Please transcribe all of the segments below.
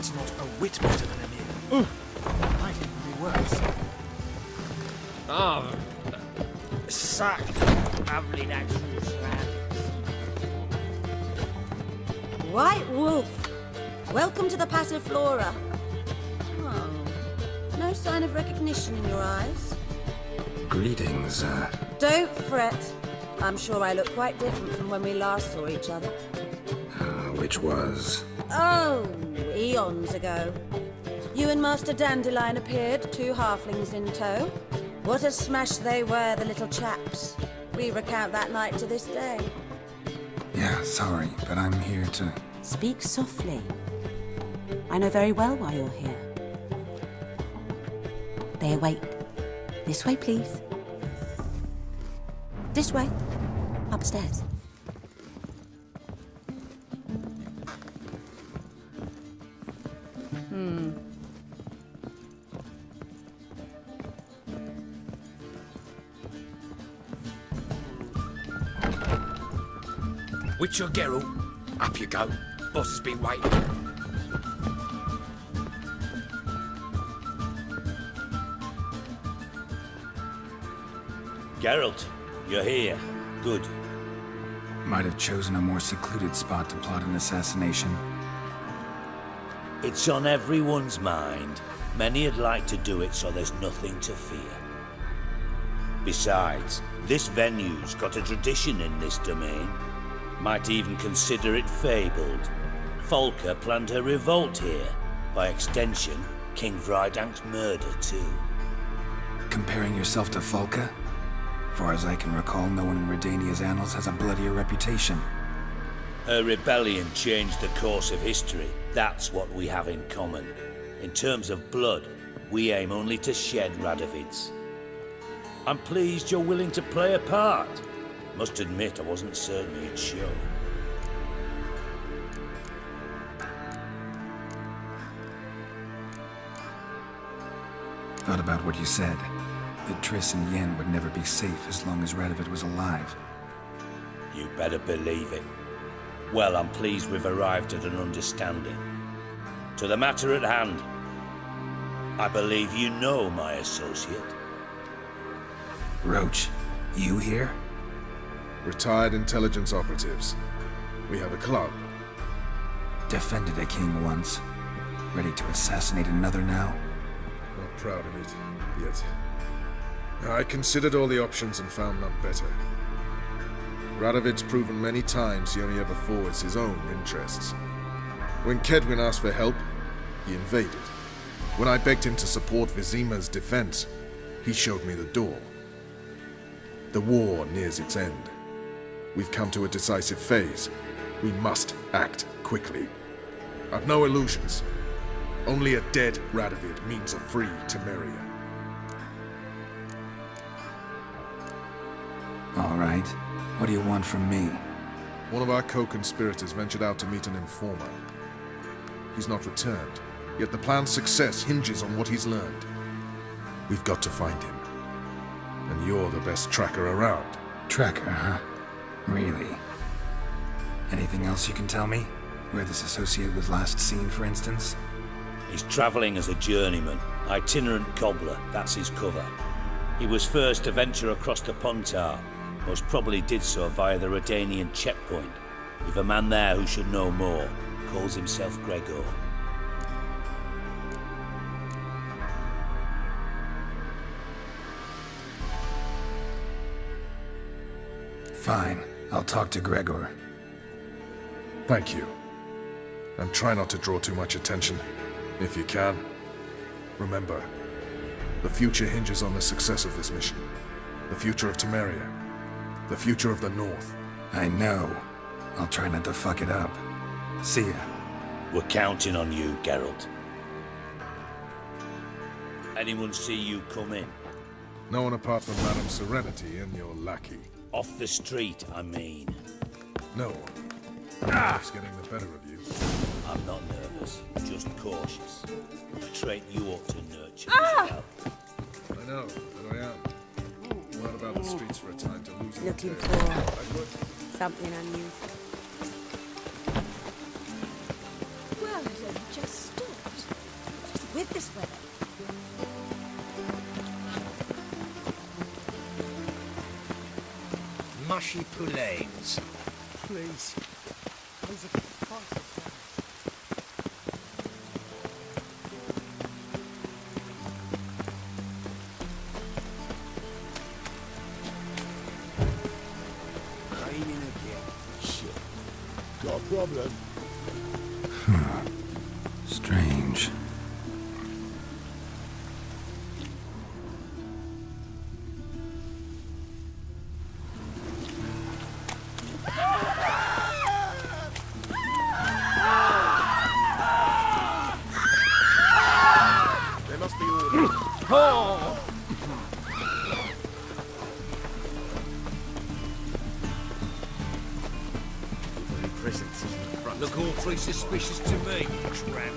It's not a whit better than Emir. Might even be worse. Oh, such lovely natural slab. White Wolf, welcome to the Passiflora. Oh, no sign of recognition in your eyes. Greetings, Don't fret. I'm sure I look quite different from when we last saw each other. which was... Oh, eons ago. You and Master Dandelion appeared, 2 halflings in tow. What a smash they were, the little chaps. We recount that night to this day. Yeah, sorry, but I'm here to... Speak softly. I know very well why you're here. They await. This way, please. This way. Upstairs. Witcher Gerald, up you go. Boss has been waiting. Gerald, you're here. Good. Might have chosen a more secluded spot to plot an assassination. It's on everyone's mind. Many would like to do it, so there's nothing to fear. Besides, this venue's got a tradition in this domain. Might even consider it fabled. Folker planned her revolt here. By extension, King Vrydank's murder too. Comparing yourself to Fulka? Far as I can recall, no one in Redania's annals has a bloodier reputation. Her rebellion changed the course of history. That's what we have in common. In terms of blood, we aim only to shed Radovid's. I'm pleased you're willing to play a part. Must admit, I wasn't certain you'd show. Thought about what you said. That Triss and Yen would never be safe as long as Radovid was alive. You better believe it. Well, I'm pleased we've arrived at an understanding. To the matter at hand, I believe you know my associate. Roach, you here? Retired intelligence operatives. We have a club. Defended a king once. Ready to assassinate another now? Not proud of it, yet. I considered all the options and found none better. Radovid's proven many times he only ever forwards his own interests. When Kedwin asked for help, he invaded. When I begged him to support Vizima's defense, he showed me the door. The war nears its end. We've come to a decisive phase. We must act quickly. I've no illusions. Only a dead Radovid means a free Temeria. All right. What do you want from me? One of our co-conspirators ventured out to meet an informer. He's not returned, yet the plan's success hinges on what he's learned. We've got to find him. And you're the best tracker around. Tracker, huh? Really? Anything else you can tell me? Where this associate was last seen, for instance? He's traveling as a journeyman, itinerant cobbler, that's his cover. He was first to venture across the Pontar, most probably did so via the Redanian checkpoint. We've a man there who should know more, calls himself Gregor. Fine. I'll talk to Gregor. Thank you. And try not to draw too much attention, if you can. Remember, the future hinges on the success of this mission. The future of Temeria. The future of the North. I know. I'll try not to fuck it up. See ya. We're counting on you, Gerald. Anyone see you come in? No one apart from Madame Serenity and your lackey. Off the street, I mean. No one. It's getting the better of you. I'm not nervous, just cautious. A trait you ought to nurture as well. I know, but I am. Not about the streets for a time to lose. Looking I for would. something unusual. Well, it only just stood. with this weather. Mushy poulains. Please. Those are priceless. Raining again. Shit. Got a problem? Strange. There must be order. Presents in the front. Look awfully suspicious to me, tramp.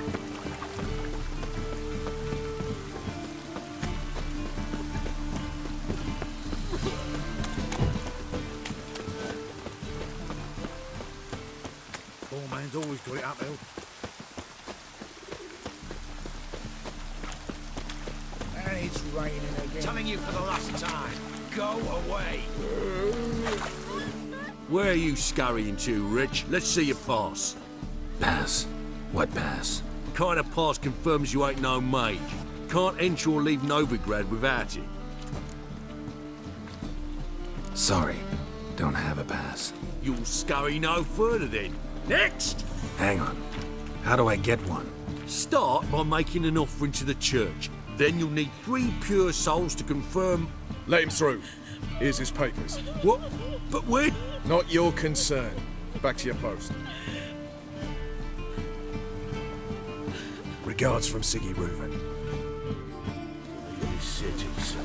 Poor man's always got it uphill. And it's raining again. Telling you for the last time, go away. Where are you scurrying to, Rich? Let's see your pass. Pass? What pass? Kind of pass confirms you ain't no mage. Can't enter or leave Novigrad without it. Sorry, don't have a pass. You'll scurry no further then. Next! Hang on. How do I get one? Start by making an offering to the church. Then you'll need 3 pure souls to confirm... Let him through. Here's his papers. What? But where... Not your concern. Back to your post. Regards from Siggy Reuven. This city, son.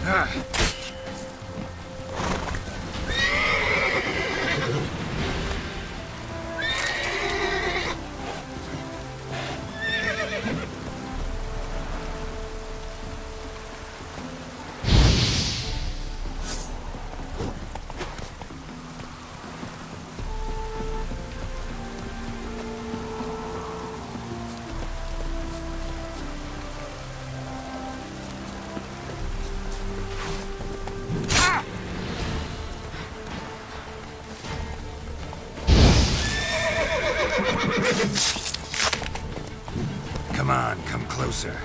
Aye. Come on, come closer.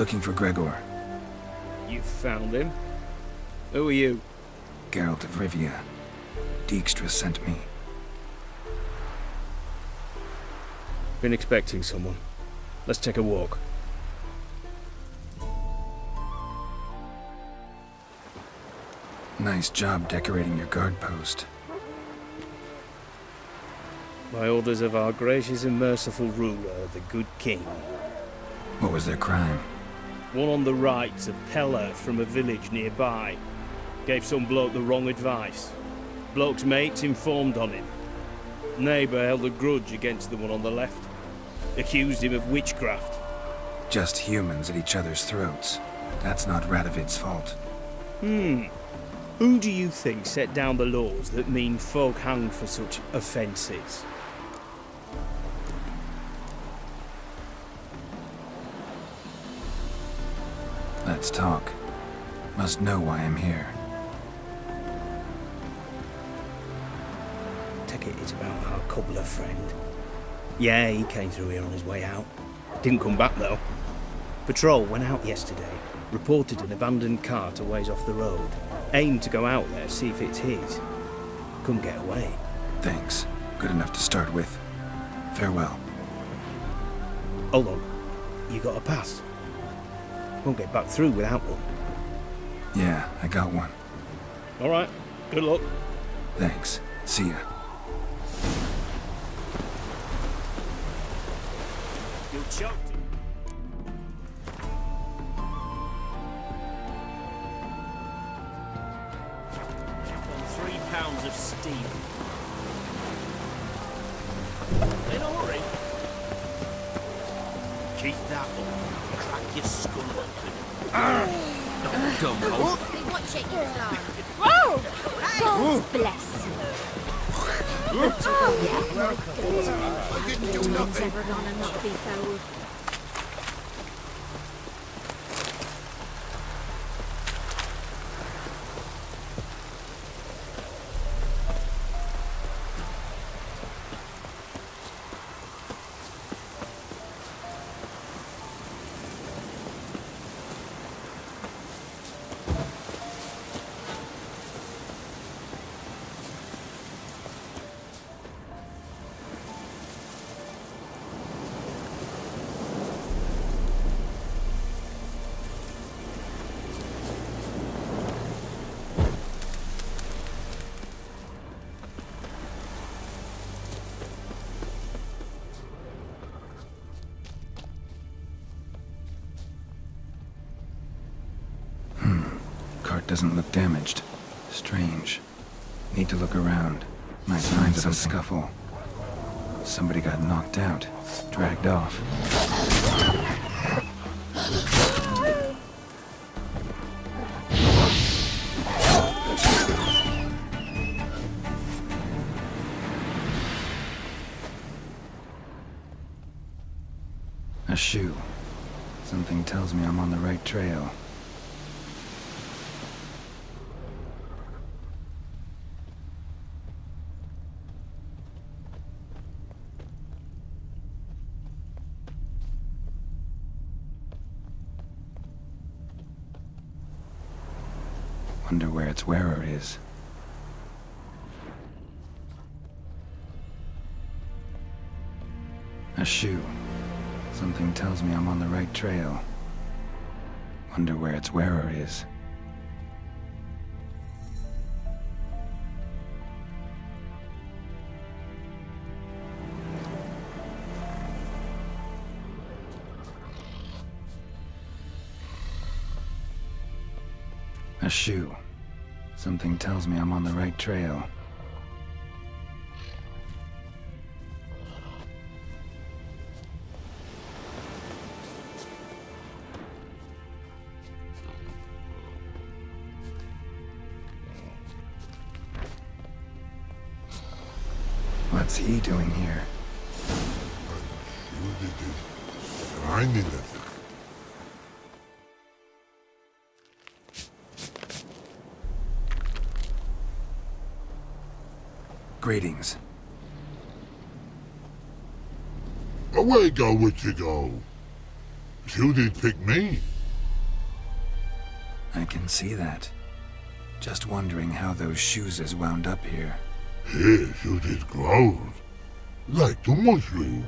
Looking for Gregor. You found him? Who are you? Gerald of Rivia. Dijkstra sent me. Been expecting someone. Let's take a walk. Nice job decorating your guard post. By orders of our gracious and merciful ruler, the good king. What was their crime? One on the right, a peller from a village nearby. Gave some bloke the wrong advice. Bloke's mates informed on him. Neighbour held a grudge against the one on the left. Accused him of witchcraft. Just humans at each other's throats. That's not Radovid's fault. Who do you think set down the laws that mean folk hanged for such offences? Let's talk. Must know why I'm here. Take it it's about our cobbler friend. Yeah, he came through here on his way out. Didn't come back though. Patrol went out yesterday, reported an abandoned cart a ways off the road. Aimed to go out there, see if it's his. Couldn't get away. Thanks. Good enough to start with. Farewell. Hold on. You got a pass? Won't get back through without one. Yeah, I got one. Alright, good luck. Thanks. See ya. You choked him. On 3 pounds of steel. In a hurry. Keep that up. Crack your skull open. Don't Watch it, you clown. Whoa! God bless you. I didn't do nothing. Ever gonna not be fouled. Cart doesn't look damaged. Strange. Need to look around. Might find some scuffle. Somebody got knocked out. Dragged off. A shoe. Something tells me I'm on the right trail. Wonder where its wearer is. A shoe. Something tells me I'm on the right trail. Wonder where its wearer is. A shoe. Something tells me I'm on the right trail. What's he doing here? Finding it. Greetings. Away go with you go. You did pick me. I can see that. Just wondering how those shoes wound up here. Here you did grow. Like the mushroom.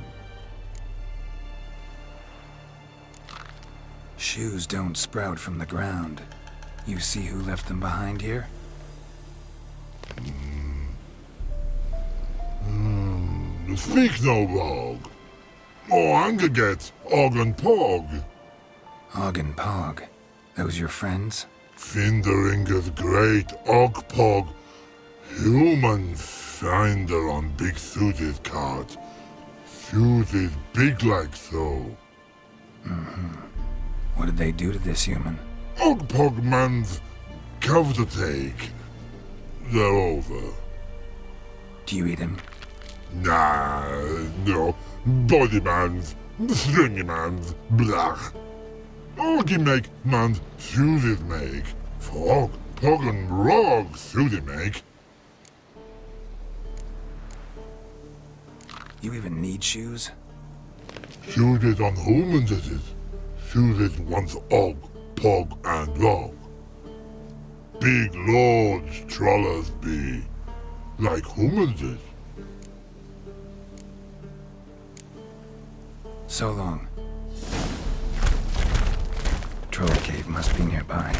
Shoes don't sprout from the ground. You see who left them behind here? Speak no wrong. Oh, anger get Og and Pog. Og and Pog. Those your friends? Finderingeth great Og Pog. Human finder on big suited cart. Suited big like so. What did they do to this human? Og Pog man's cover to take. They're over. Do you eat him? Nah, no. Body man's, stringy man's, blah. Orgy make man's suited make. Frog, Pog and Rog suited make. You even need shoes? Suited on humans it is. Suited once Og, Pog and Rog. Big lords trollers be. Like humans is. So long. Troll cave must be nearby.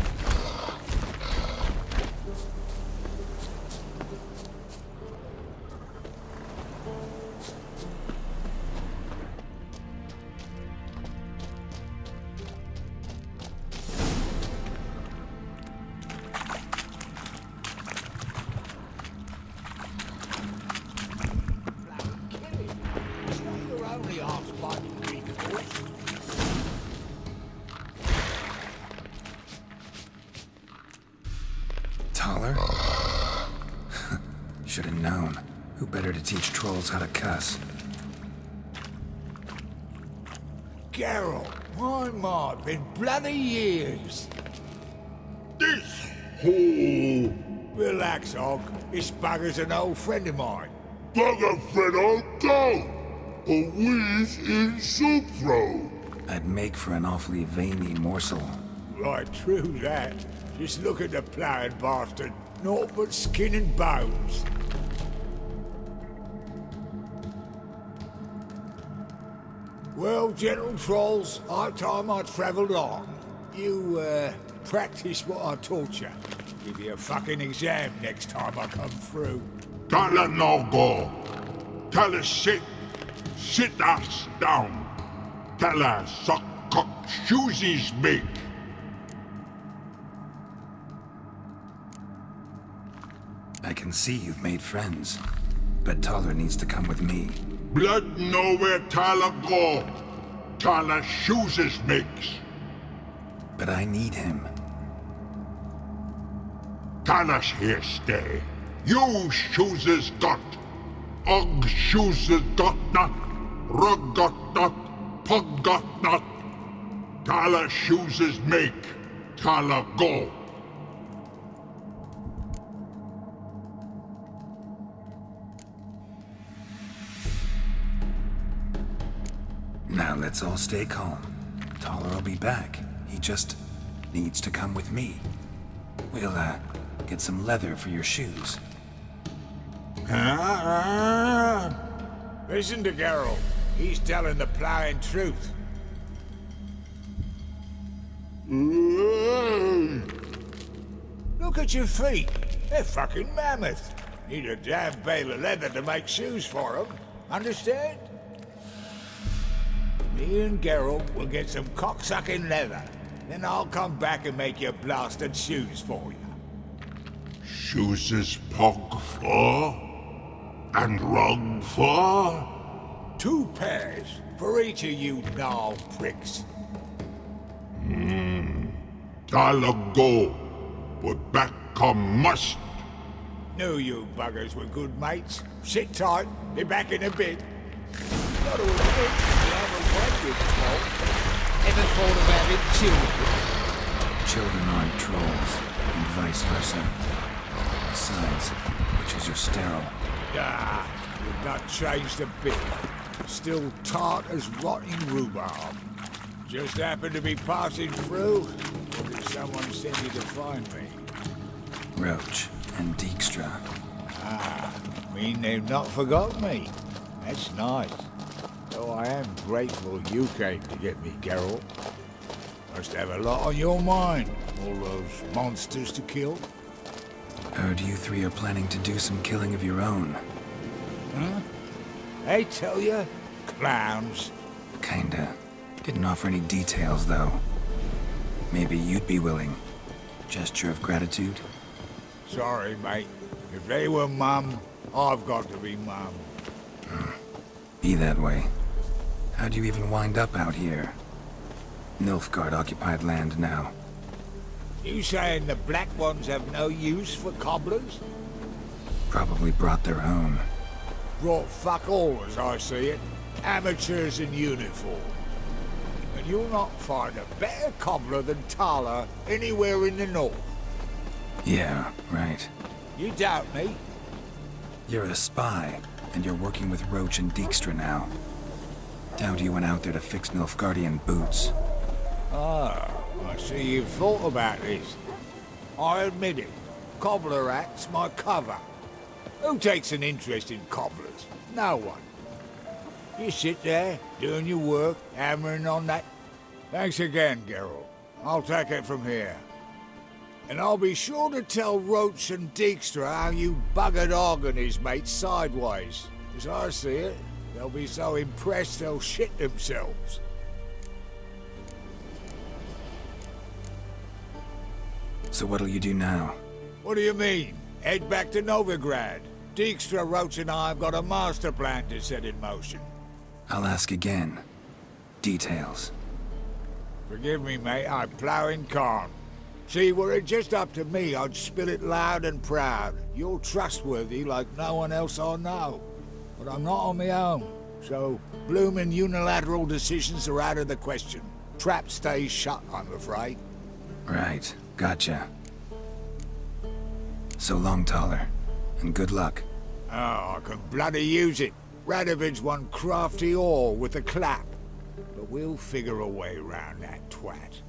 Taller? Should have known. Who better to teach trolls how to cuss? Gerald, my mod, been bloody years. This whole Relax, Og. This bugger's an old friend of mine. bugger friend I'll go. A wheeze in soup throw. I'd make for an awfully veiny morsel. Right, true that. Just look at the ploughing bastard. Naught but skin and bones. Well, gentle trolls, high time I travelled on. You, practice what I taught you. Give you a fucking exam next time I come through. Tala no go. Tala sit. Sit ass down. Tala suck cock shoesies big. I can see you've made friends, but Taller needs to come with me. Blood nowhere Tala go. Tala shoesies makes. But I need him. Tala's here stay. You shoeses got. Og shoeses got not. Rug got not. Pug got not. Tala shoeses make. Tala go. Now let's all stay calm. Taller will be back. He just needs to come with me. We'll, get some leather for your shoes. Listen to Gerald. He's telling the ploughing truth. Look at your feet. They're fucking mammoth. Need a damn bale of leather to make shoes for them. Understand? Me and Gerald will get some cocksucking leather. Then I'll come back and make your blasted shoes for you. Shoeses pug for? And rug for? 2 pairs for each of you gnarled pricks. Tala go. But back come must. Knew you buggers were good mates. Sit tight, be back in a bit. Got to admit, you haven't waited for. Ever thought of having children? Children aren't trolls, and vice versa. Besides, witches are sterile. Ah, you've not changed a bit. Still tart as rotting rhubarb. just happened to be passing through? Or did someone send you to find me? Roach and Dijkstra. Mean they've not forgotten me. That's nice. Though I am grateful you came to get me, Gerald. Must have a lot on your mind, all those monsters to kill. Heard you three are planning to do some killing of your own. Huh? I tell you, clowns. Kinda. Didn't offer any details, though. Maybe you'd be willing. Gesture of gratitude? Sorry, mate. If they were Mum, I've got to be Mum. Be that way. How'd you even wind up out here? Nilfgaard-occupied land now. You saying the Black Ones have no use for cobblers? Probably brought their own. Brought fuck all, as I see it. Amateurs in uniform. And you'll not find a better cobbler than Tala anywhere in the north. Yeah, right. You doubt me? You're a spy, and you're working with Roach and Dijkstra now. Doubt you went out there to fix Nilfgaardian boots. Ah, I see you've thought about this. I admit it. Cobbler act's my cover. Who takes an interest in cobblers? No one. You sit there, doing your work, hammering on that. Thanks again, Gerald. I'll take it from here. And I'll be sure to tell Roach and Dijkstra how you buggered Og and his mates sideways. As I see it, they'll be so impressed they'll shit themselves. So what'll you do now? What do you mean? Head back to Novigrad. Dijkstra, Roach and I have got a master plan to set in motion. I'll ask again. Details. Forgive me, mate, I plough in calm. See, were it just up to me, I'd spill it loud and proud. You're trustworthy like no one else I know. But I'm not on my own, so bloomin' unilateral decisions are out of the question. Trap stays shut, I'm afraid. Right, gotcha. So long, Taller, and good luck. Oh, I can bloody use it. Radovid's one crafty ore with a clap. But we'll figure a way round that twat.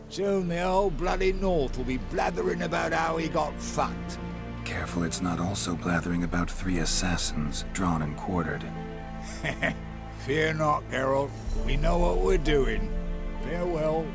Soon the whole bloody North will be blathering about how he got fucked. Careful it's not also blathering about 3 assassins, drawn and quartered. Fear not, Gerald. We know what we're doing. Farewell.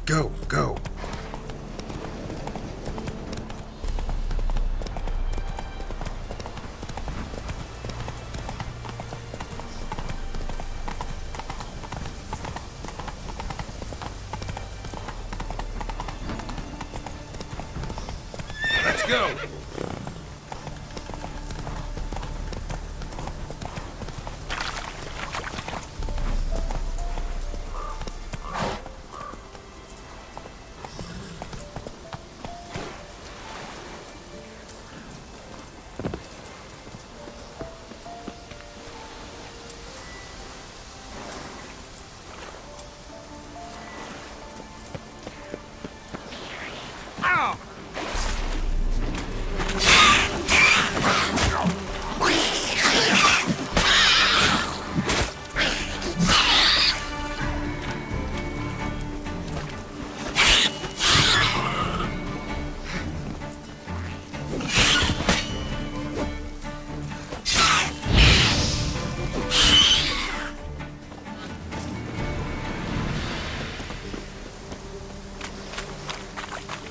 Go, go. Let's go!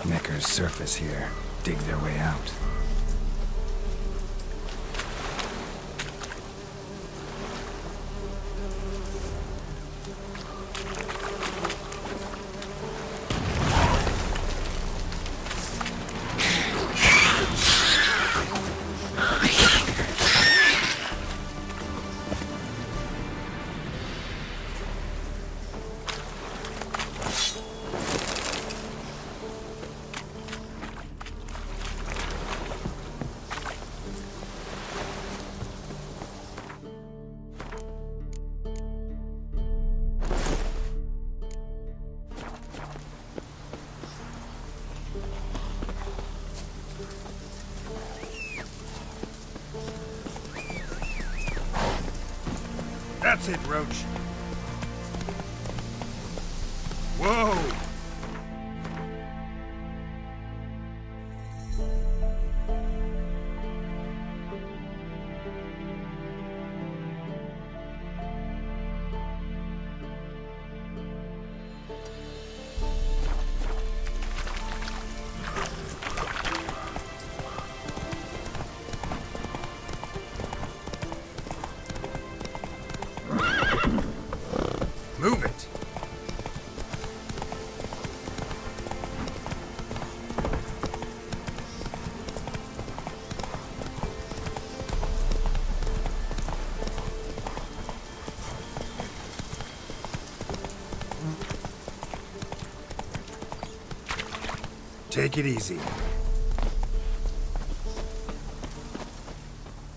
Necker's surface here. Dig their way out. That's it, Roach. Whoa! Move it! Take it easy.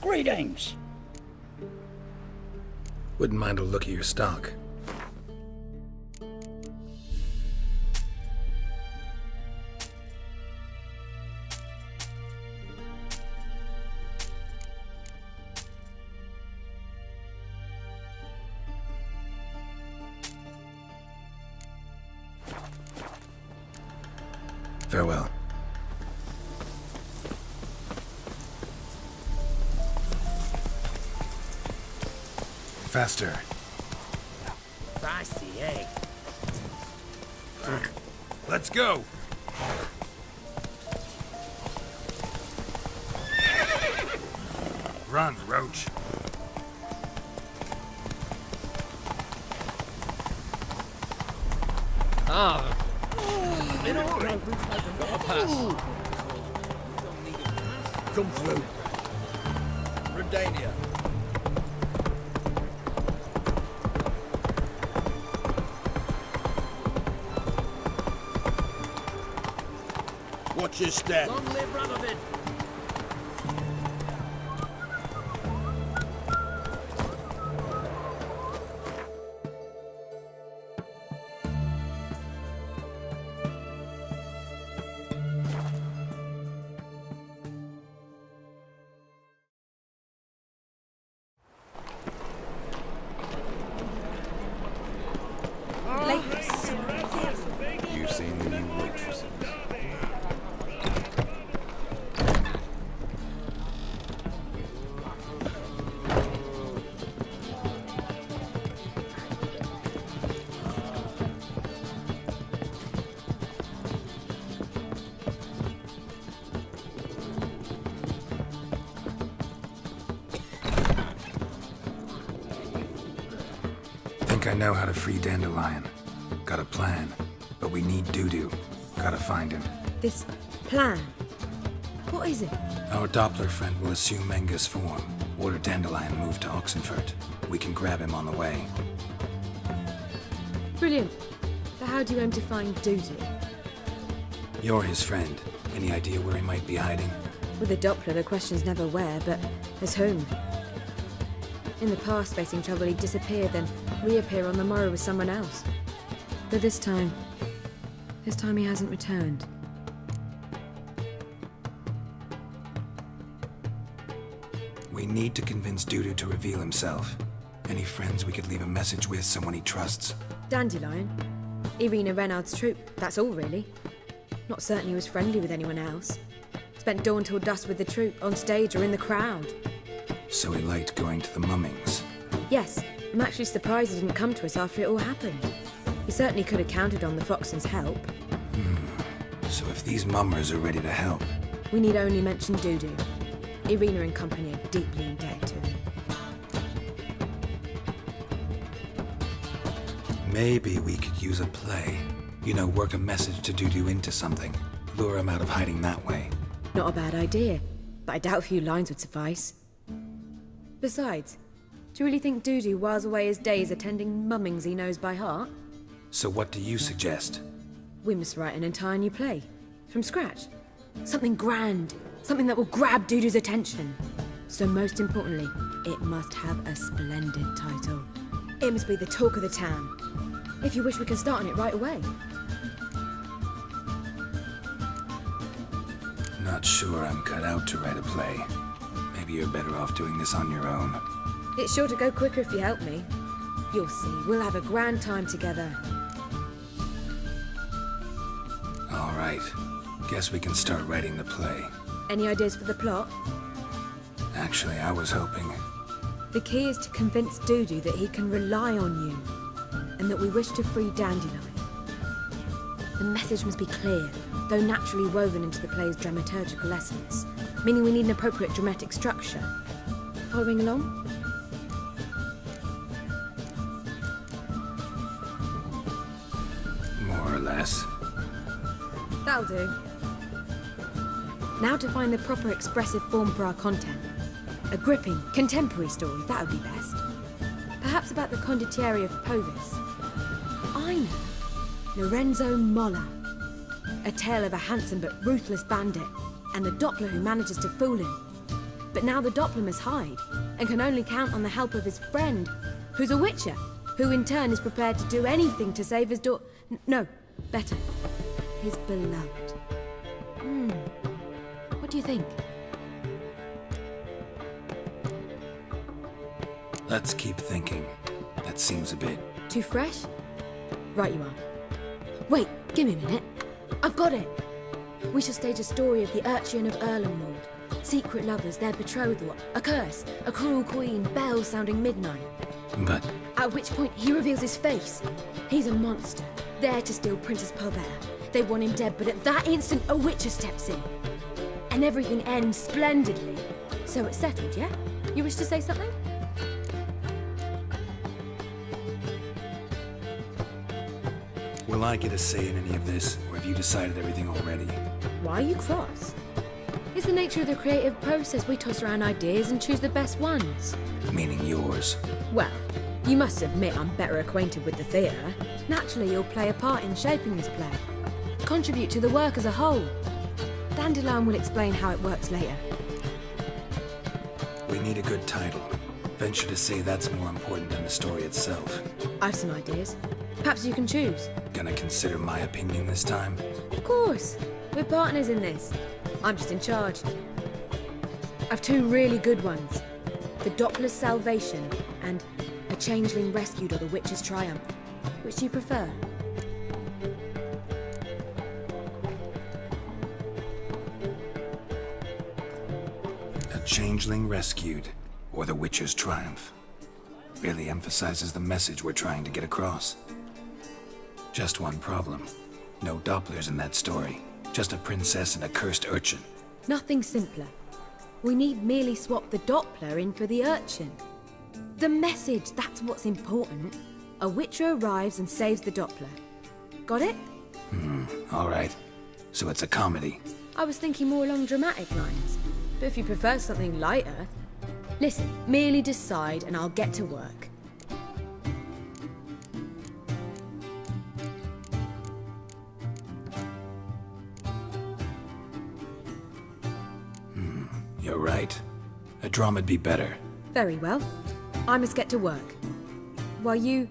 Greetings. Wouldn't mind a look at your stock. Farewell. Faster. Spicy, eh? Let's go! Run, Roach. Ah. In order. Got a pass. Come through. Redania. Watch your step. Long live Radovid. You've seen the new waitresses. Think I know how to free Dandelion. Got a plan, but we need Dudu. Gotta find him. This plan? What is it? Our Doppler friend will assume Menga's form. Order Dandelion move to Oxenfurt. We can grab him on the way. Brilliant. But how do you aim to find Dudu? You're his friend. Any idea where he might be hiding? With the Doppler, the question's never where, but as whom. In the past, facing trouble, he'd disappear, then reappear on the morrow with someone else. But this time he hasn't returned. We need to convince Dudu to reveal himself. Any friends we could leave a message with, someone he trusts. Dandelion? Irina Renard's troupe, that's all really. Not certain he was friendly with anyone else. Spent dawn till dusk with the troupe, on stage or in the crowd. So he liked going to the mummings. Yes, I'm actually surprised he didn't come to us after it all happened. He certainly could have counted on the Foxton's help. So if these mummers are ready to help, We need only mention Dudu. Irina and company are deeply indebted to him. maybe we could use a play. You know, work a message to Dudu into something. Lure him out of hiding that way. Not a bad idea, but I doubt a few lines would suffice. Besides, do you really think Dudu whiles away his days attending mummings he knows by heart? So what do you suggest? We must write an entire new play. From scratch. Something grand. Something that will grab Dudu's attention. So most importantly, it must have a splendid title. It must be the talk of the town. If you wish, we can start on it right away. Not sure I'm cut out to write a play. Maybe you're better off doing this on your own. It's sure to go quicker if you help me. You'll see, we'll have a grand time together. All right. Guess we can start writing the play. Any ideas for the plot? Actually, I was hoping... The key is to convince Dudu that he can rely on you, and that we wish to free Dandelion. The message must be clear, though naturally woven into the play's dramaturgical essence, meaning we need an appropriate dramatic structure. Following along? More or less. That'll do. Now to find the proper expressive form for our content. A gripping, contemporary story, that would be best. Perhaps about the condottieri of Povis. I know. Lorenzo Molla. A tale of a handsome but ruthless bandit, and the Doppler who manages to fool him. But now the Doppler must hide, and can only count on the help of his friend, who's a witcher, who in turn is prepared to do anything to save his no, better, his beloved. What do you think? Let's keep thinking. That seems a bit... Too fresh? Right you are. Wait, give me a minute. I've got it! We shall stage a story of the Urchin of Erlenwald. Secret lovers, their betrothal, a curse, a cruel queen, bells sounding midnight. But... At which point he reveals his face. He's a monster, there to steal Princess Pavetta. They want him dead, but at that instant a witcher steps in. And everything ends splendidly. So it's settled, yeah? You wish to say something? Will I get a say in any of this, or have you decided everything already? Why are you cross? It's the nature of the creative process. We toss around ideas and choose the best ones. Meaning yours. Well, you must admit I'm better acquainted with the theatre. Naturally, you'll play a part in shaping this play. Contribute to the work as a whole. Dandelion will explain how it works later. We need a good title. Venture to say that's more important than the story itself. I've some ideas. Perhaps you can choose. Gonna consider my opinion this time? Of course. We're partners in this. I'm just in charge. I've two really good ones. The Doppler's Salvation and A Changeling Rescued or the Witch's Triumph. Which do you prefer? A Changeling Rescued or the Witcher's Triumph. Really emphasizes the message we're trying to get across. Just one problem. No Dopplers in that story. Just a princess and a cursed urchin. Nothing simpler. We need merely swap the Doppler in for the urchin. The message, that's what's important. A witcher arrives and saves the Doppler. Got it? All right. So it's a comedy. I was thinking more along dramatic lines. But if you prefer something lighter... Listen, merely decide and I'll get to work. You're right. A drama'd be better. Very well. I must get to work. While you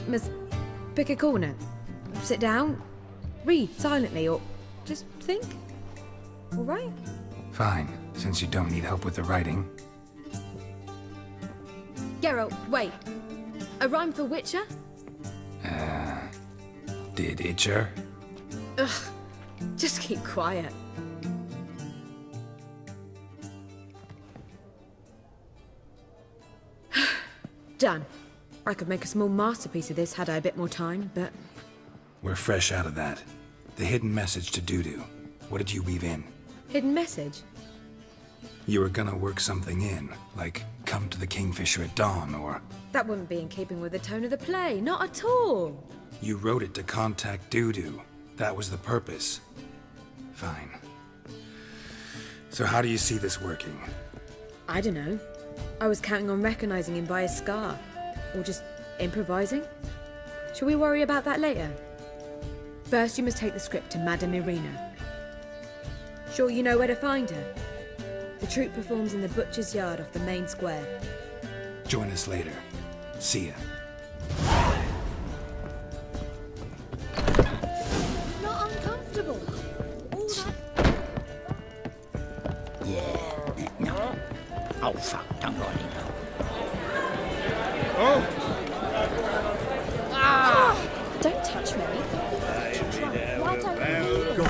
must pick a corner. Sit down, read silently, or just think. All right? Fine, since you don't need help with the writing. Gerald, wait. A rhyme for Witcher? Did Itcher? Ugh. Just keep quiet. Done. I could make a small masterpiece of this had I a bit more time, but... We're fresh out of that. The hidden message to Dudu. What did you weave in? Hidden message? You were gonna work something in, like come to the Kingfisher at dawn, or... That wouldn't be in keeping with the tone of the play, not at all. You wrote it to contact Dudu. That was the purpose. Fine. So how do you see this working? I don't know. I was counting on recognizing him by his scar. Or just improvising. Shall we worry about that later? First, you must take the script to Madame Irina. Sure you know where to find her? The troupe performs in the butcher's yard off the main square. Join us later. See ya. Not uncomfortable. All that... Yeah, no. Oh, fuck, don't worry, no. Oh! Don't touch me. Why don't you?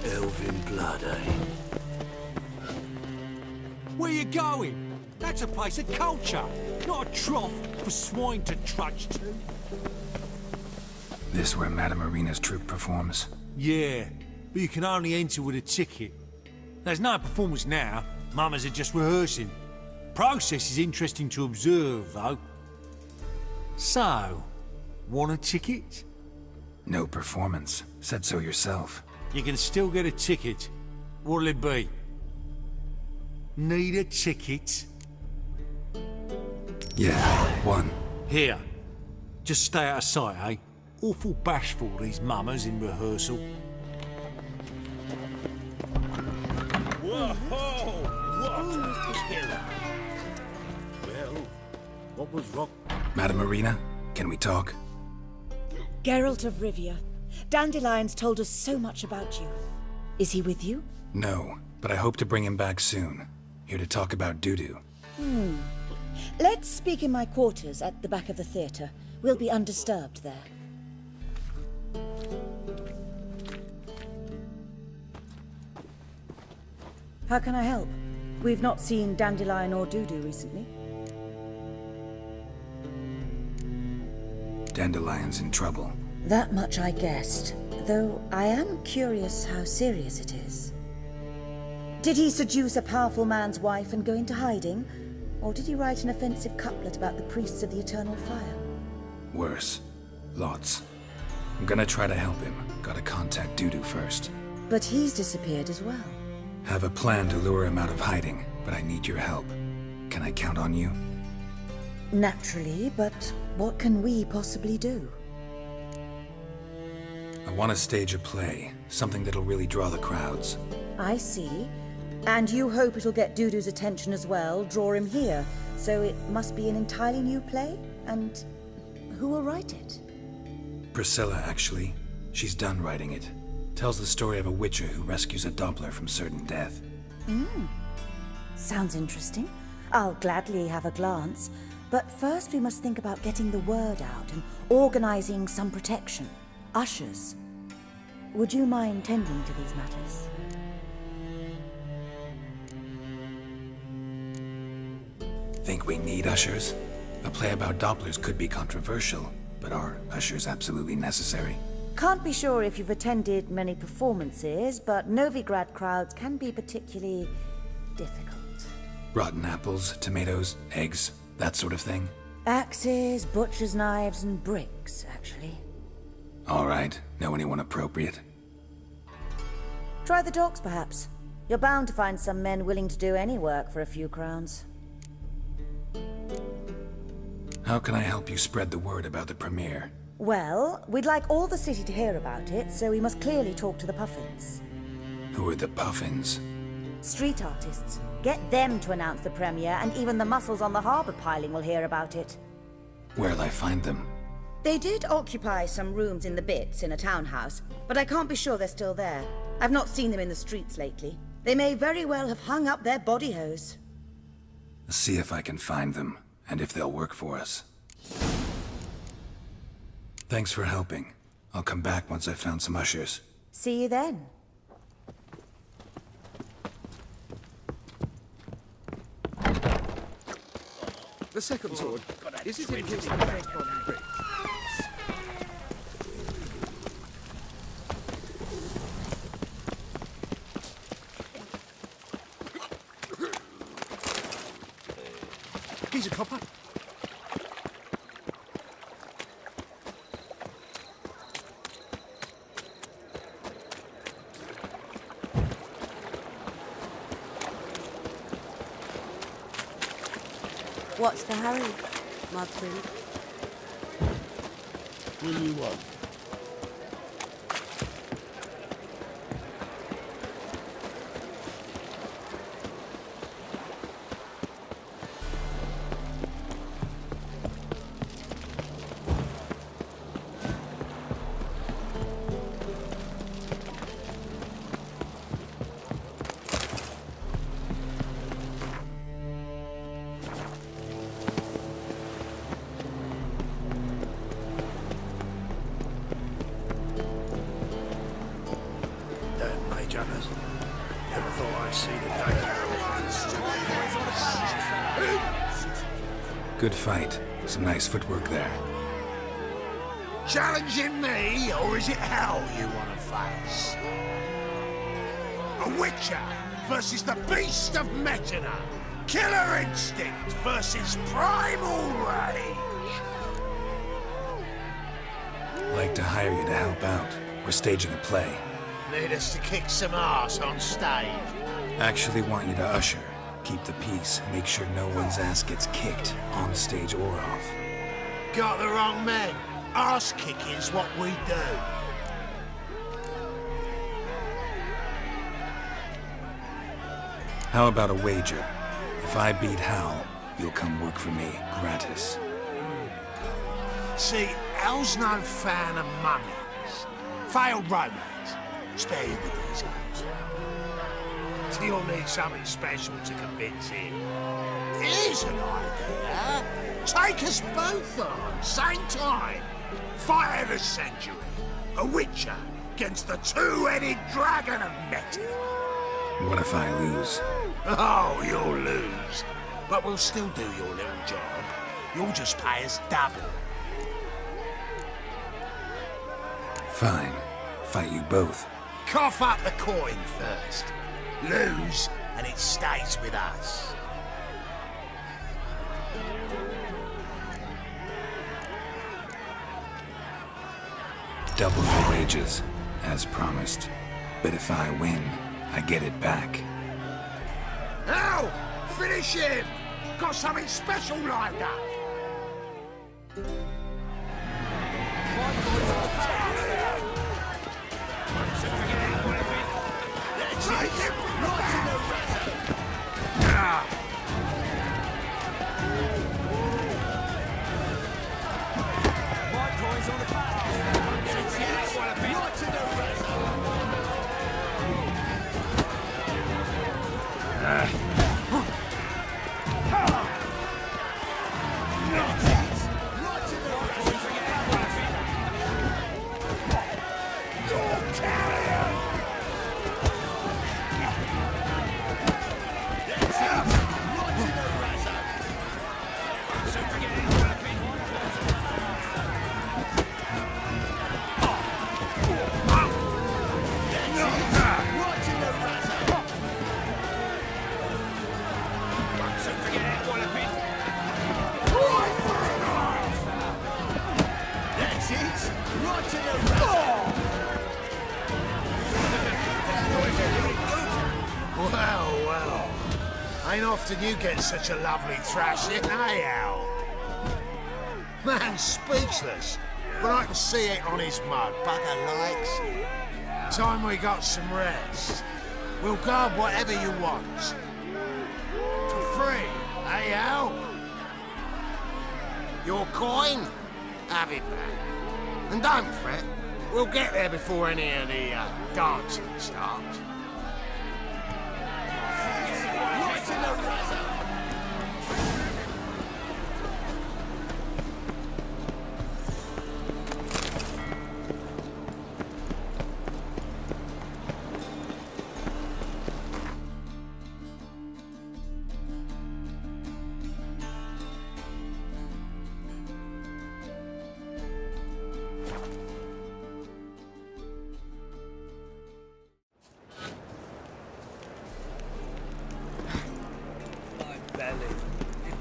Elven blood, eh? Where you going? That's a place of culture, not a trough for swine to trudge to. This where Madame Marina's troupe performs? Yeah, but you can only enter with a ticket. There's no performance now. Mamas are just rehearsing. Process is interesting to observe, though. So, want a ticket? No performance. Said so yourself. You can still get a ticket. What'll it be? Need a ticket? Yeah, one. Here. Just stay out of sight, eh? Awful bashful, these mamas in rehearsal. Whoa! Well, what was wrong? Madame Marina, can we talk? Gerald of Rivia. Dandelion's told us so much about you. Is he with you? No, but I hope to bring him back soon. Here to talk about doo-doo. Let's speak in my quarters at the back of the theatre. We'll be undisturbed there. How can I help? We've not seen Dandelion or Doo-doo recently. Dandelion's in trouble. That much I guessed, though I am curious how serious it is. Did he seduce a powerful man's wife and go into hiding? Or did he write an offensive couplet about the priests of the eternal fire? Worse. Lots. I'm gonna try to help him. Gotta contact Doo-doo first. But he's disappeared as well. Have a plan to lure him out of hiding, but I need your help. Can I count on you? Naturally, but what can we possibly do? I want to stage a play, something that'll really draw the crowds. I see. And you hope it'll get Doo-doo's attention as well, draw him here. So it must be an entirely new play? And who will write it? Priscilla, actually. She's done writing it. Tells the story of a witcher who rescues a Doppler from certain death. Sounds interesting. I'll gladly have a glance. But first we must think about getting the word out and organizing some protection. Ushers. Would you mind tending to these matters? Think we need ushers? A play about Dopplers could be controversial, but are ushers absolutely necessary? Can't be sure if you've attended many performances, but Novigrad crowds can be particularly difficult. Rotten apples, tomatoes, eggs, that sort of thing? Axes, butcher's knives, and bricks, actually. All right. Know anyone appropriate? Try the docks, perhaps. You're bound to find some men willing to do any work for a few crowns. How can I help you spread the word about the premiere? Well, we'd like all the city to hear about it, so we must clearly talk to the Puffins. Who are the Puffins? Street artists. Get them to announce the premiere, and even the mussels on the harbour piling will hear about it. Where'll I find them? They did occupy some rooms in the Bits in a townhouse, but I can't be sure they're still there. I've not seen them in the streets lately. They may very well have hung up their body hose. See if I can find them, and if they'll work for us. Thanks for helping. I'll come back once I've found some ushers. See you then. The second sword. Is it in his back? He's a copper. What's the hurry, my friend? What do you want? see the day. Good fight. Some nice footwork there. Challenging me, or is it hell you want to face? A Witcher versus the Beast of Metina. Killer instinct versus primal rage. Like to hire you to help out. We're staging a play. Need us to kick some ass on stage. Actually want you to usher. Keep the peace. Make sure no one's ass gets kicked, on stage or off. Got the wrong men. Ass kicking's what we do. How about a wager? If I beat Hal, you'll come work for me, gratis. See, Hal's no fan of mummies. Failed romance. Spare you the details. You'll need something special to convince him. Here's an idea. Take us both on, same time. Fire the century. A Witcher against the two-headed dragon of Metin. What if I lose? Oh, you'll lose. But we'll still do your little job. You'll just pay us double. Fine. Fight you both. Cough up the coin first. Lose, and it stays with us. Double the wages, as promised. But if I win, I get it back. Now, finish him! Got something special lined up. Take him right in the razor. My boy's on the back. Right in the Well. Ain't often you get such a lovely thrashing, eh, Al? Man's speechless, but I can see it on his mug. Bugger likes it. Time we got some rest. We'll guard whatever you want. For free, eh, Al? Your coin? Have it back. And don't fret, we'll get there before any of the dancing starts. Right in the razor.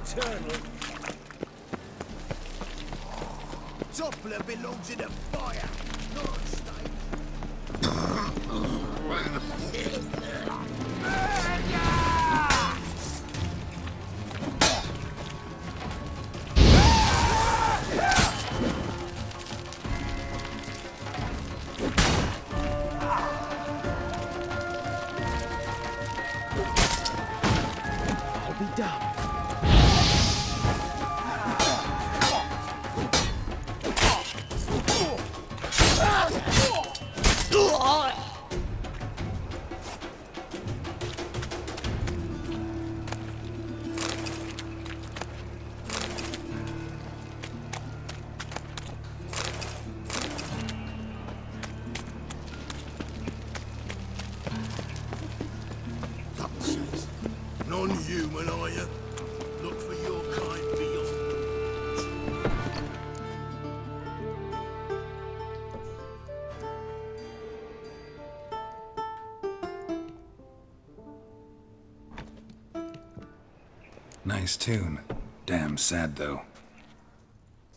Eternal. Doppler belongs in a fire, not a stage. I'll be done. Nice tune. Damn sad, though.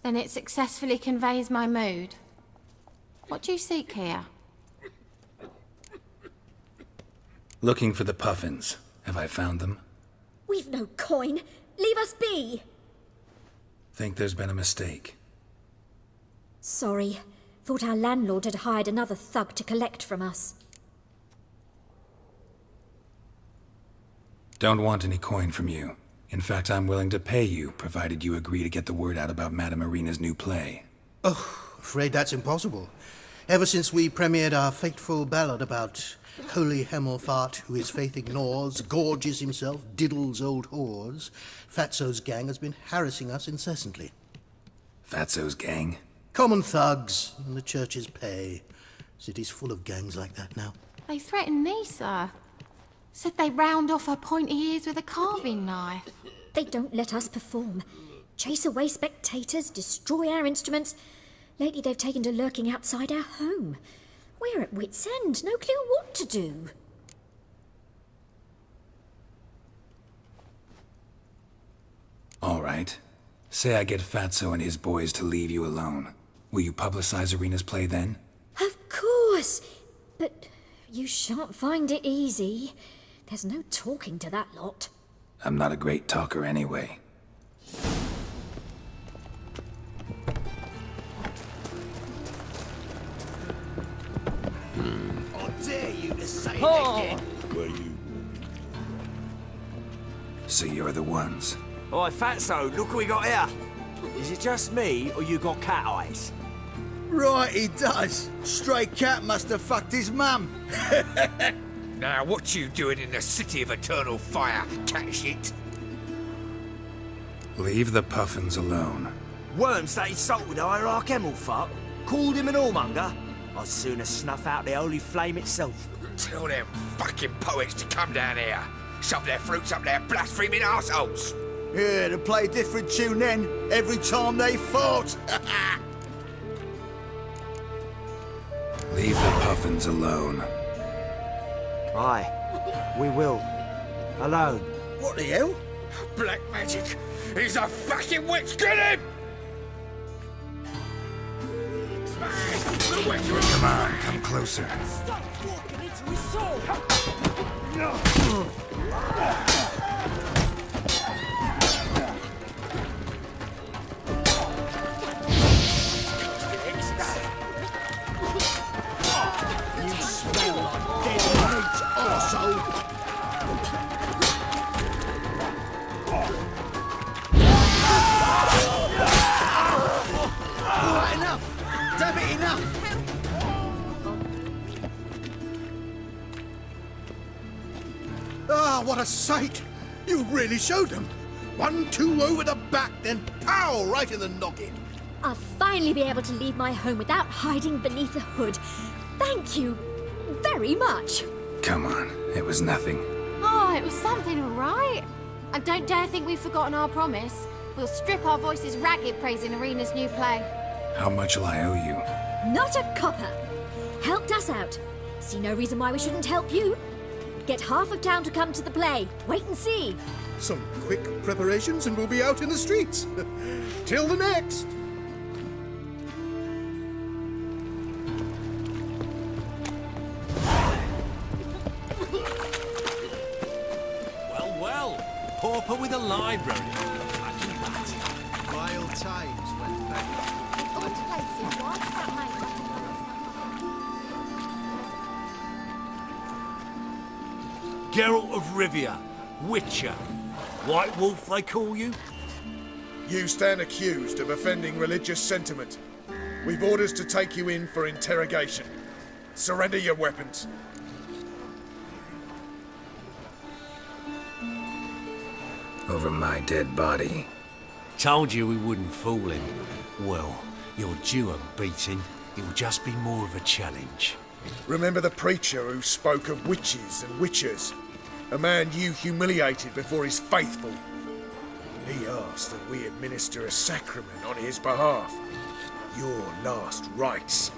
Then it successfully conveys my mood. What do you seek here? Looking for the puffins. Have I found them? We've no coin. Leave us be. Think there's been a mistake. Sorry. Thought our landlord had hired another thug to collect from us. Don't want any coin from you. In fact, I'm willing to pay you, provided you agree to get the word out about Madame Irina's new play. Oh, afraid that's impossible. Ever since we premiered our fateful ballad about holy Hemelfart, who his faith ignores, gorges himself, diddles old whores, Fatso's gang has been harassing us incessantly. Fatso's gang? Common thugs, and the church's pay. City's full of gangs like that now. They threatened me, sir. Said they round off her pointy ears with a carving knife. They don't let us perform. Chase away spectators, destroy our instruments. Lately they've taken to lurking outside our home. We're at wit's end, no clue what to do. All right. Say I get Fatso and his boys to leave you alone. Will you publicize Irina's play then? Of course! But you shan't find it easy. There's no talking to that lot. I'm not a great talker anyway. I dare you to say it again. Were you? So you're the ones. Oi, Fatso, look what we got here. Is it just me, or you got cat eyes? Right, he does. Stray cat must have fucked his mum. Now, what you doing in the city of eternal fire, cat shit? Leave the puffins alone. Worms that insulted Hierarch Hemelfart, called him an whoremonger. I'd sooner snuff out the holy flame itself. Tell them fucking poets to come down here. Shove their fruits up their blaspheming arseholes. Yeah, to play a different tune then, every time they fought. Leave the puffins alone. Aye, we will. Alone. What the hell? Black magic! He's a fucking witch! Get him! Come on, come closer. Stop walking into his soul! You smell like dead meat, arsehole! Alright, enough! Damn it, enough! Ah, what a sight! You really showed them! 1-2 over the back, then pow! Right in the noggin! I'll finally be able to leave my home without hiding beneath a hood. Thank you very much. Come on, it was nothing. Oh, it was something, all right. And don't dare think we've forgotten our promise. We'll strip our voices ragged praising Irina's new play. How much will I owe you? Not a copper. Helped us out. See no reason why we shouldn't help you. Get half of town to come to the play. Wait and see. Some quick preparations and we'll be out in the streets. Till the next! Well, well. Pauper with a library. Imagine that. Wild times went back. Gerald of Rivia, Witcher. White Wolf, they call you? You stand accused of offending religious sentiment. We've orders to take you in for interrogation. Surrender your weapons. Over my dead body. Told you we wouldn't fool him. Well, you're due a beating. It'll just be more of a challenge. Remember the preacher who spoke of witches and witchers? A man you humiliated before his faithful. He asked that we administer a sacrament on his behalf. Your last rites.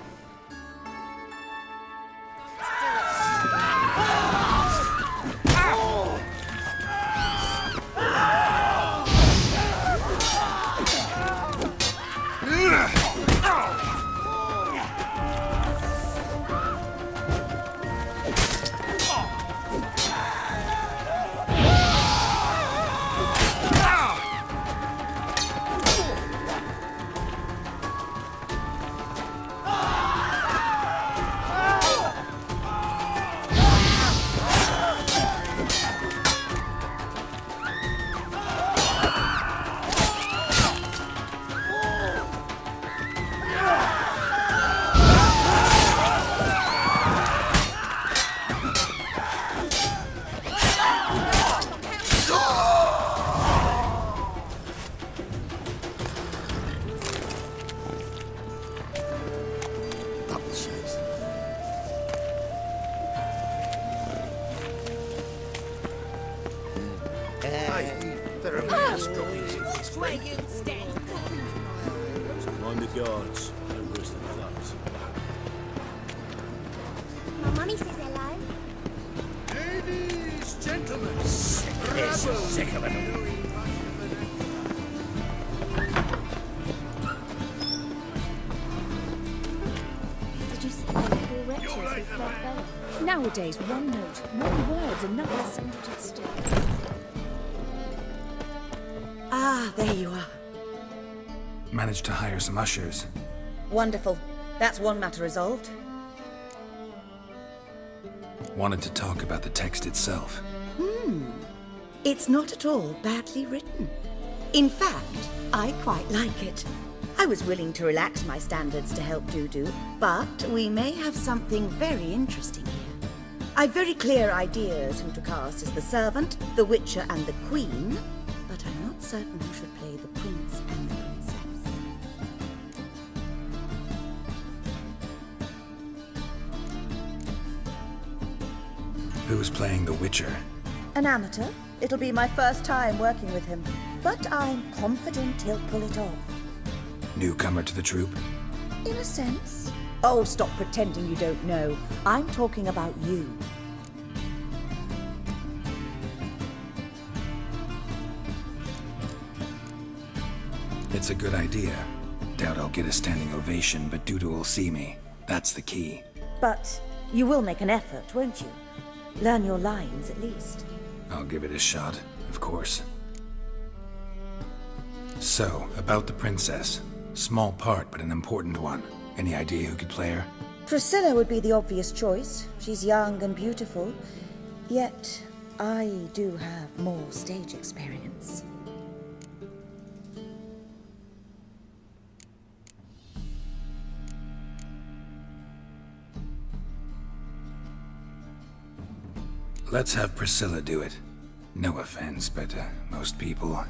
way, you stink. Mind the guards. Don't worse than thugs. My mummy says hello. Ladies, gentlemen, sick of it. Did you see the little wretches with Fred Bell? Nowadays, one note, one word's another sentence. Ah, there you are. Managed to hire some ushers. Wonderful. That's one matter resolved. Wanted to talk about the text itself. It's not at all badly written. In fact, I quite like it. I was willing to relax my standards to help Dudu, but we may have something very interesting here. I've very clear ideas who to cast as the servant, the witcher, and the queen, but I'm not certain who should play the prince and the princess. Who's playing the Witcher? An amateur. It'll be my first time working with him, but I'm confident he'll pull it off. Newcomer to the troupe? In a sense. Oh, stop pretending you don't know. I'm talking about you. It's a good idea. Doubt I'll get a standing ovation, but Dudu will see me. That's the key. But you will make an effort, won't you? Learn your lines, at least. I'll give it a shot, of course. So, about the princess. Small part, but an important one. Any idea who could play her? Priscilla would be the obvious choice. She's young and beautiful. Yet, I do have more stage experience. Let's have Priscilla do it. No offense, but most people...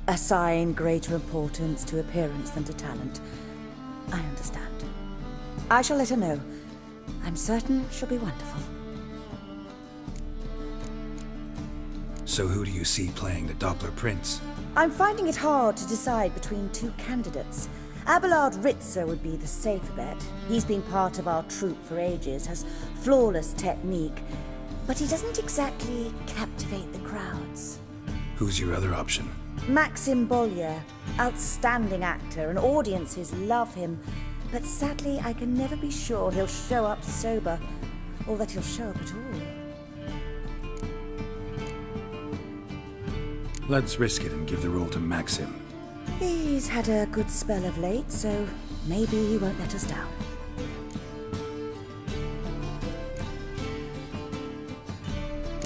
Assign greater importance to appearance than to talent. I understand. I shall let her know. I'm certain she'll be wonderful. So who do you see playing the Doppler Prince? I'm finding it hard to decide between two candidates. Abelard Ritzer would be the safer bet. He's been part of our troupe for ages, has flawless technique, but he doesn't exactly captivate the crowds. Who's your other option? Maxim Bollier, outstanding actor, and audiences love him. But sadly, I can never be sure he'll show up sober, or that he'll show up at all. Let's risk it and give the role to Maxim. He's had a good spell of late, so maybe he won't let us down.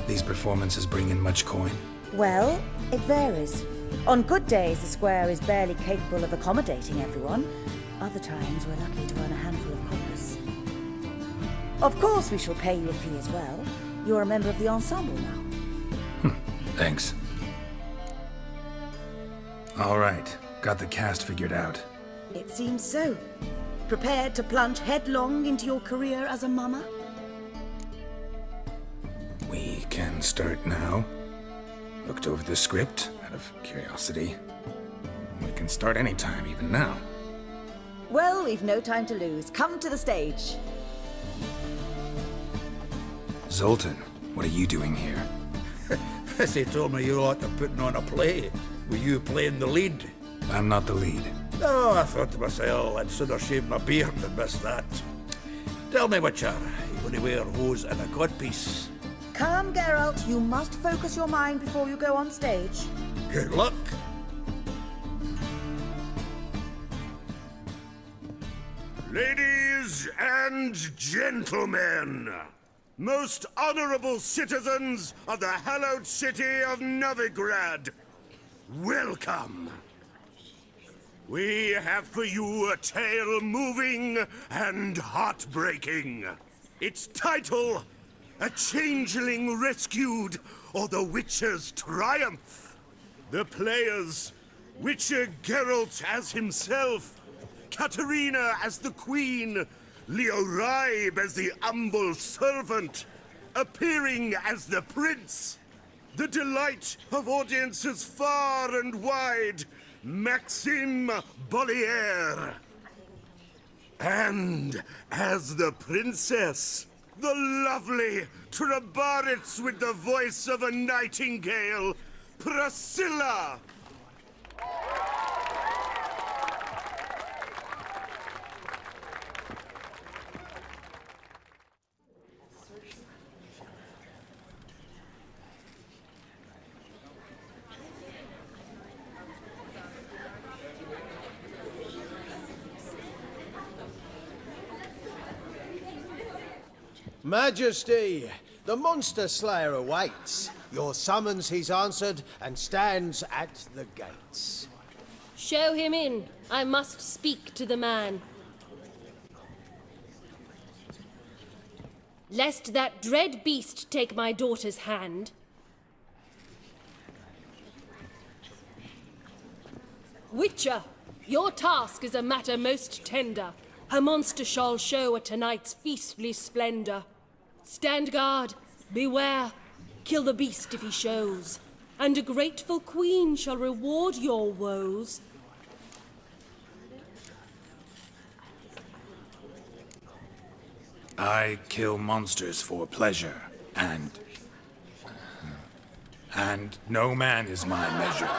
These performances bring in much coin? Well, it varies. On good days, the square is barely capable of accommodating everyone. Other times, we're lucky to earn a handful of coppers. Of course, we shall pay you a fee as well. You're a member of the ensemble now. Thanks. All right, got the cast figured out. It seems so. Prepared to plunge headlong into your career as a mama? We can start now. Looked over the script, out of curiosity. We can start anytime, even now. Well, we've no time to lose. Come to the stage. Zoltan, what are you doing here? Prissy told me you like to putting on a play. Were you playing the lead? I'm not the lead. Oh, I thought to myself, I'd sooner shave my beard than miss that. Tell me, Witcher, you going to wear hose and a codpiece? Calm, Gerald. You must focus your mind before you go on stage. Good luck. Ladies and gentlemen, most honorable citizens of the hallowed city of Novigrad, welcome. We have for you a tale moving and heartbreaking. Its title, A Changeling Rescued, or The Witcher's Triumph. The players, Witcher Gerald as himself, Katerina as the Queen, Leo Raib as the humble servant, appearing as the Prince. The delight of audiences far and wide, Maxime Bollier. And as the princess, the lovely Trabaritz with the voice of a nightingale, Priscilla. Majesty, the monster slayer awaits. Your summons he's answered and stands at the gates. Show him in. I must speak to the man. Lest that dread beast take my daughter's hand. Witcher, your task is a matter most tender. Her monster shall show at tonight's feastly splendor. Stand guard, beware, kill the beast if he shows, and a grateful queen shall reward your woes. I kill monsters for pleasure, and no man is my measure.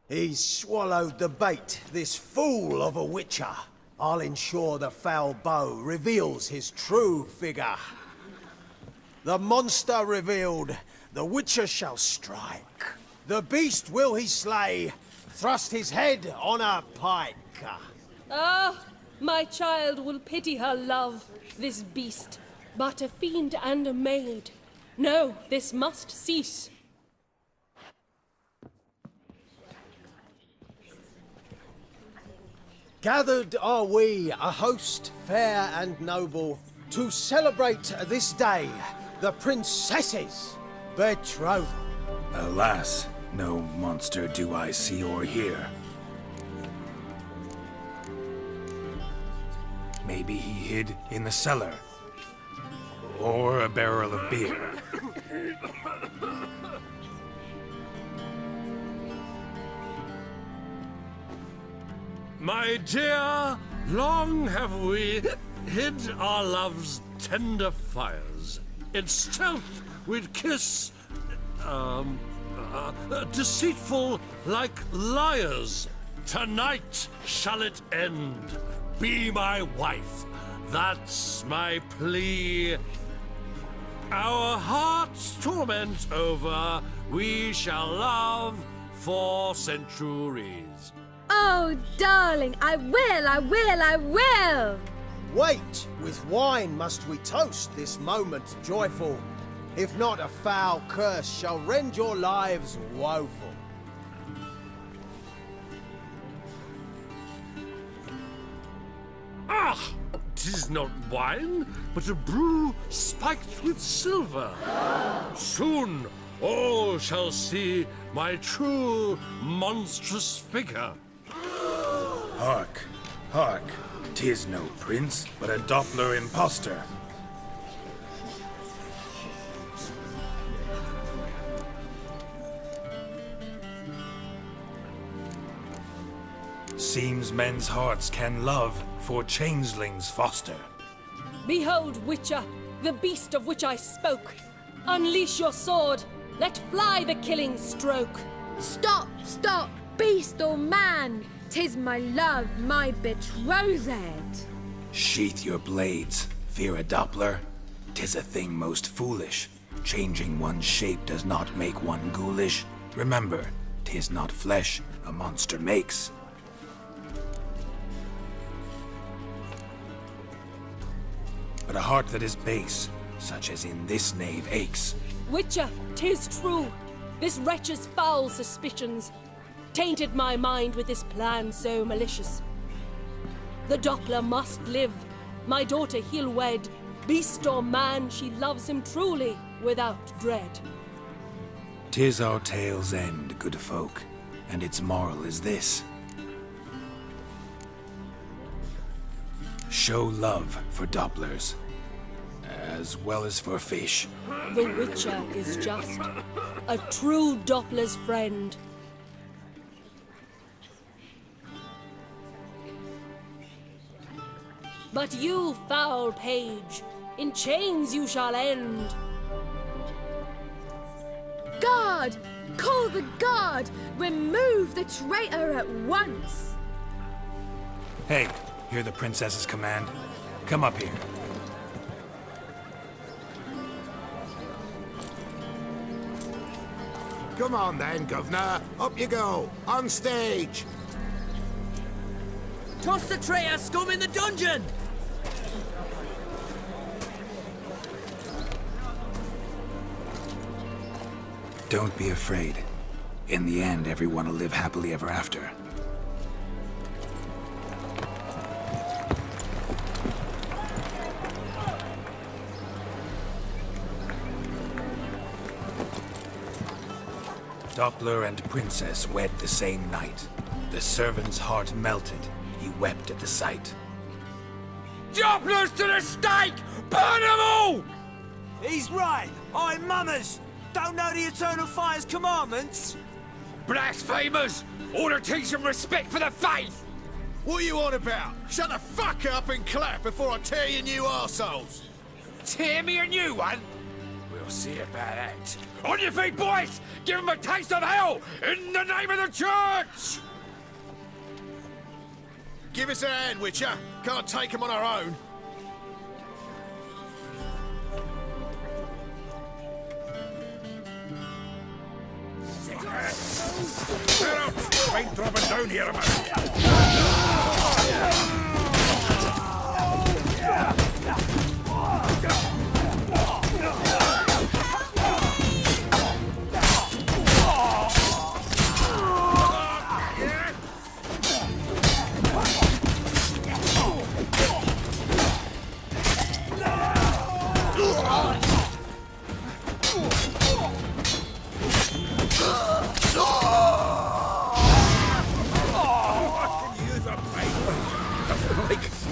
He's swallowed the bait, this fool of a witcher. I'll ensure the foul bow reveals his true figure. The monster revealed, the witcher shall strike. The beast will he slay, thrust his head on a pike. Ah, my child will pity her love, this beast, but a fiend and a maid. No, this must cease. Gathered are we, a host fair and noble, to celebrate this day, the princess's betrothal. Alas, no monster do I see or hear. Maybe he hid in the cellar, or a barrel of beer. My dear, long have we hid our love's tender fires. In stealth we'd kiss, deceitful like liars. Tonight shall it end. Be my wife, that's my plea. Our hearts' torment over, we shall love for centuries. Oh, darling, I will! Wait, with wine must we toast this moment joyful. If not, a foul curse shall rend your lives woeful. Ah! 'Tis not wine, but a brew spiked with silver. Soon all shall see my true monstrous figure. Hark, hark, 'tis no prince, but a Doppler impostor. Seems men's hearts can love, for changelings foster. Behold, Witcher, the beast of which I spoke. Unleash your sword. Let fly the killing stroke. Stop, stop, beast or man! 'Tis my love, my betrothed. Sheath your blades, fear a Doppler. 'Tis a thing most foolish. Changing one's shape does not make one ghoulish. Remember, 'tis not flesh a monster makes. But a heart that is base, such as in this knave aches. Witcher, 'tis true. This wretch's foul suspicions tainted my mind with this plan so malicious. The Doppler must live. My daughter he'll wed. Beast or man, she loves him truly, without dread. 'Tis our tale's end, good folk, and its moral is this. Show love for Dopplers, as well as for fish. The Witcher is just a true Doppler's friend. But you, foul page, in chains you shall end. Guard! Call the guard! Remove the traitor at once! Hey, hear the princess's command? Come up here. Come on then, Governor. Up you go. On stage. Toss the traitor scum in the dungeon! Don't be afraid. In the end, everyone will live happily ever after. Doppler and Princess wed the same night. The servant's heart melted. He wept at the sight. Doppler's to the stake! Burn them all! He's right. I'm mummers. Don't know the Eternal Fire's commandments? Blasphemers! Ought to teach some respect for the faith! What are you on about? Shut the fuck up and clap before I tear you new arseholes! Tear me a new one? We'll see about that. On your feet, boys! Give them a taste of hell! In the name of the church! Give us a hand, Witcher. Can't take them on our own. Get out! Rain dropping down here a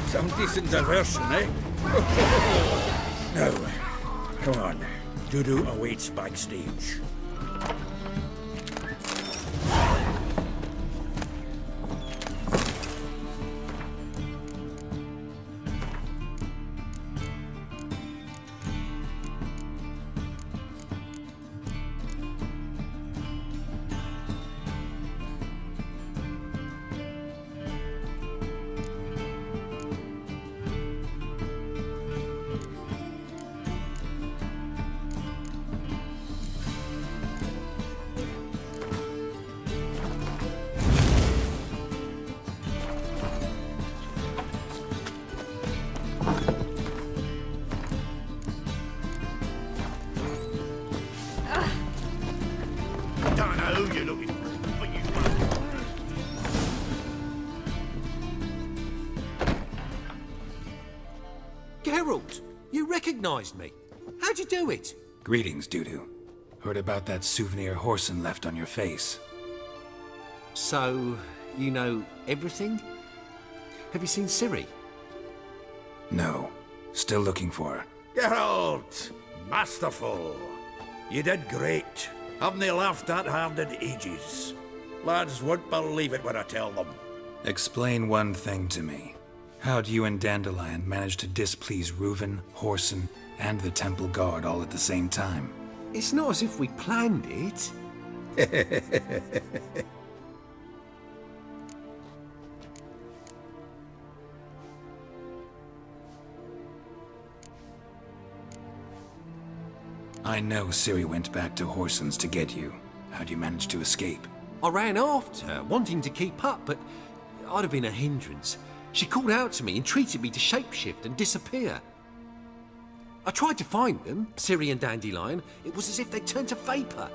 Some decent diversion, eh? No. Come on. Dudu awaits backstage. Gerald, you recognized me. How'd you do it? Greetings, Dudu. Heard about that souvenir Horson left on your face. So, you know everything? Have you seen Ciri? No. Still looking for her. Gerald! Masterful! You did great. Haven't they laughed that hard in ages? Lads won't believe it when I tell them. Explain one thing to me. How do you and Dandelion manage to displease Reuven, Horson, and the Temple Guard all at the same time? It's not as if we planned it. I know Ciri went back to Horson's to get you. How'd you manage to escape? I ran after her, wanting to keep up, but I'd have been a hindrance. She called out to me, entreated me to shapeshift and disappear. I tried to find them, Ciri and Dandelion. It was as if they turned to vapour.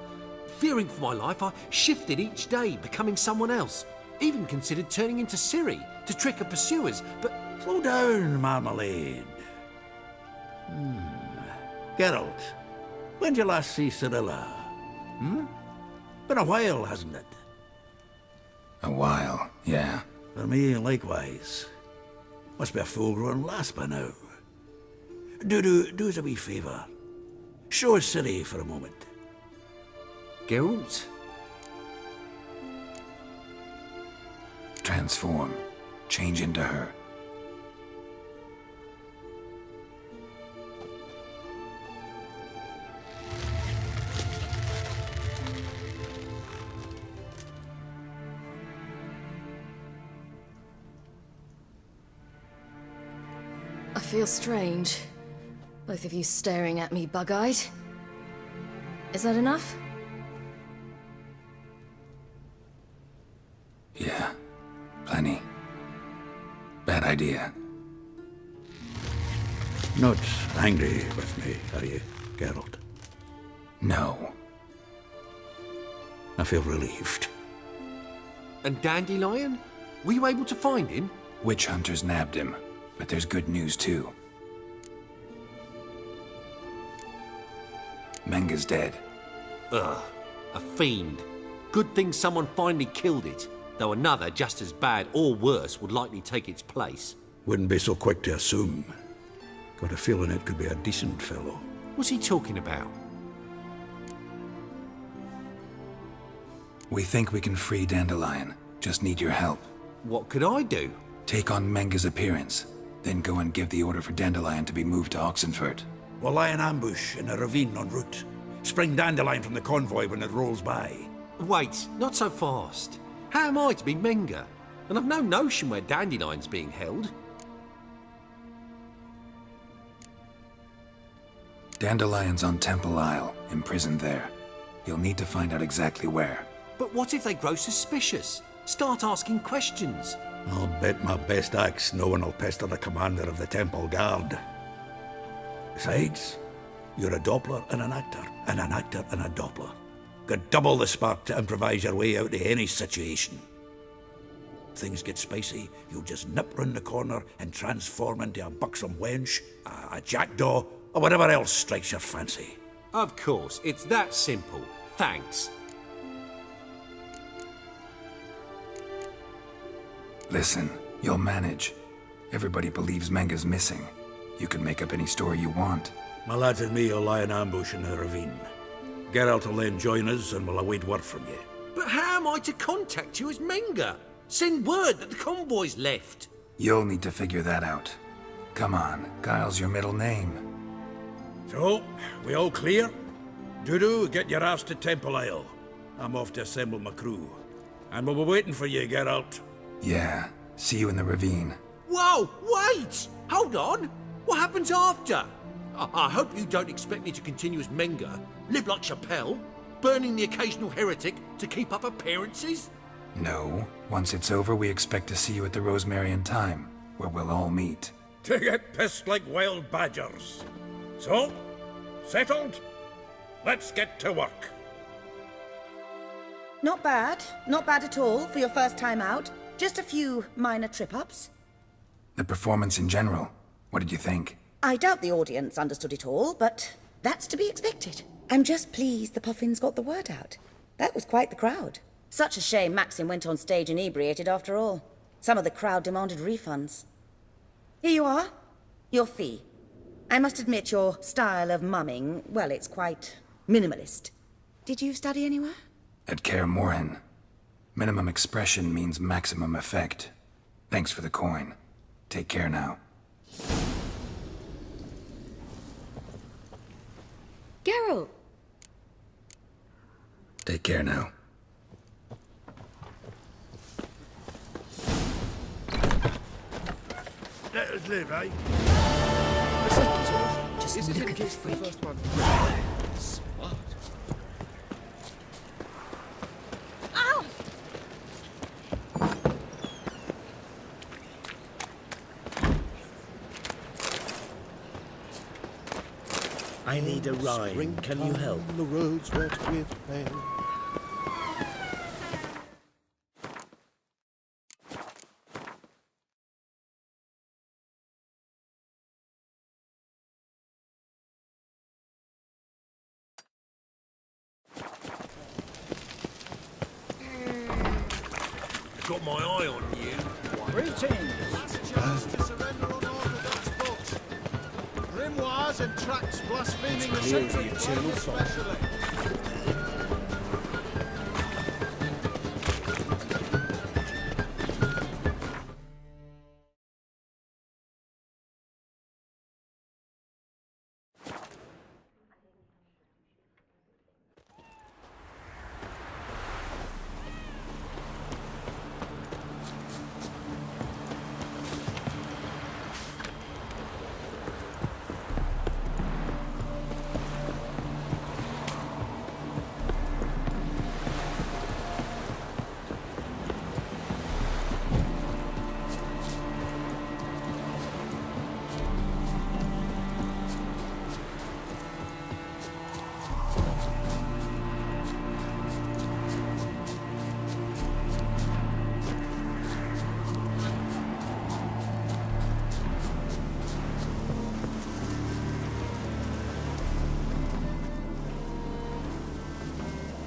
Fearing for my life, I shifted each day, becoming someone else. Even considered turning into Ciri to trick her pursuers, but... Slow down, Marmalade. Gerald, when did you last see Cirilla? Been a while, hasn't it? A while, yeah. For me, likewise. Must be a full-grown lass by now. Do us a wee favour. Show us Serie for a moment. Gerald? Transform. Change into her. I feel strange. Both of you staring at me bug-eyed. Is that enough? Yeah. Plenty. Bad idea. Not angry with me, are you, Gerald? No. I feel relieved. And Dandelion? Were you able to find him? Witch hunters nabbed him, but there's good news too. Menga's dead. Ugh, a fiend. Good thing someone finally killed it, though another just as bad or worse would likely take its place. Wouldn't be so quick to assume. Got a feeling it could be a decent fellow. What's he talking about? We think we can free Dandelion. Just need your help. What could I do? Take on Menga's appearance, then go and give the order for Dandelion to be moved to Oxenfurt. We'll lie in ambush in a ravine en route. Spring Dandelion from the convoy when it rolls by. Wait, not so fast. How am I to be Menga? And I've no notion where Dandelion's being held. Dandelion's on Temple Isle, imprisoned there. You'll need to find out exactly where. But what if they grow suspicious? Start asking questions. I'll bet my best axe no one will pester the commander of the Temple Guard. Besides, you're a Doppler and an actor and a Doppler. Got double the spark to improvise your way out of any situation. Things get spicy, you'll just nip round the corner and transform into a buxom wench, a jackdaw, or whatever else strikes your fancy. Of course, it's that simple. Thanks. Listen, you'll manage. Everybody believes Menga's missing. You can make up any story you want. My lads and me will lie in ambush in the ravine. Gerald will then join us and we'll await word from you. But how am I to contact you as Menga? Send word that the convoy's left. You'll need to figure that out. Come on, Guile's your middle name. So, we all clear? Dudu, get your ass to Temple Isle. I'm off to assemble my crew. And we'll be waiting for you, Gerald. Yeah, see you in the ravine. Whoa, wait! Hold on! What happens after? I hope you don't expect me to continue as Menga, live like Chappelle, burning the occasional heretic to keep up appearances? No. Once it's over, we expect to see you at the Rosemary in Time, where we'll all meet. To get pissed like wild badgers. So, settled? Let's get to work. Not bad. Not bad at all for your first time out. Just a few minor trip-ups. The performance in general, what did you think? I doubt the audience understood it all, but that's to be expected. I'm just pleased the Puffins got the word out. That was quite the crowd. Such a shame Maxim went on stage inebriated after all. Some of the crowd demanded refunds. Here you are. Your fee. I must admit your style of mumming, well, it's quite minimalist. Did you study anywhere? At Kaer Morhen. Minimum expression means maximum effect. Thanks for the coin. Take care now. Gerald! Take care now. Let us live, eh? Just look at this freak. Smart. Ow! I need a rhyme. Can you help? The roads wet with rain. Got my eye on you. Greetings. Last chance to surrender on orthodox books. Grimoire Lies and tracts blaspheming the clear as the sacred eternal Bible fire. especially.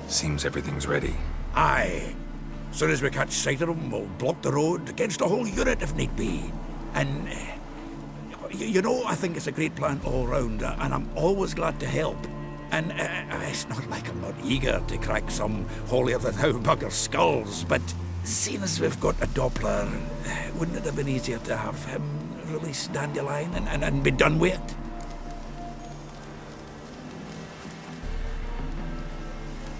Seems everything's ready. Aye. Soon as we catch sight of them, we'll block the road against the whole unit if need be. And, you know, I think it's a great plan all round, and I'm always glad to help. And it's not like I'm not eager to crack some holier-than-thou bugger skulls, but seeing as we've got a Doppler, wouldn't it have been easier to have him release Dandelion and be done with it?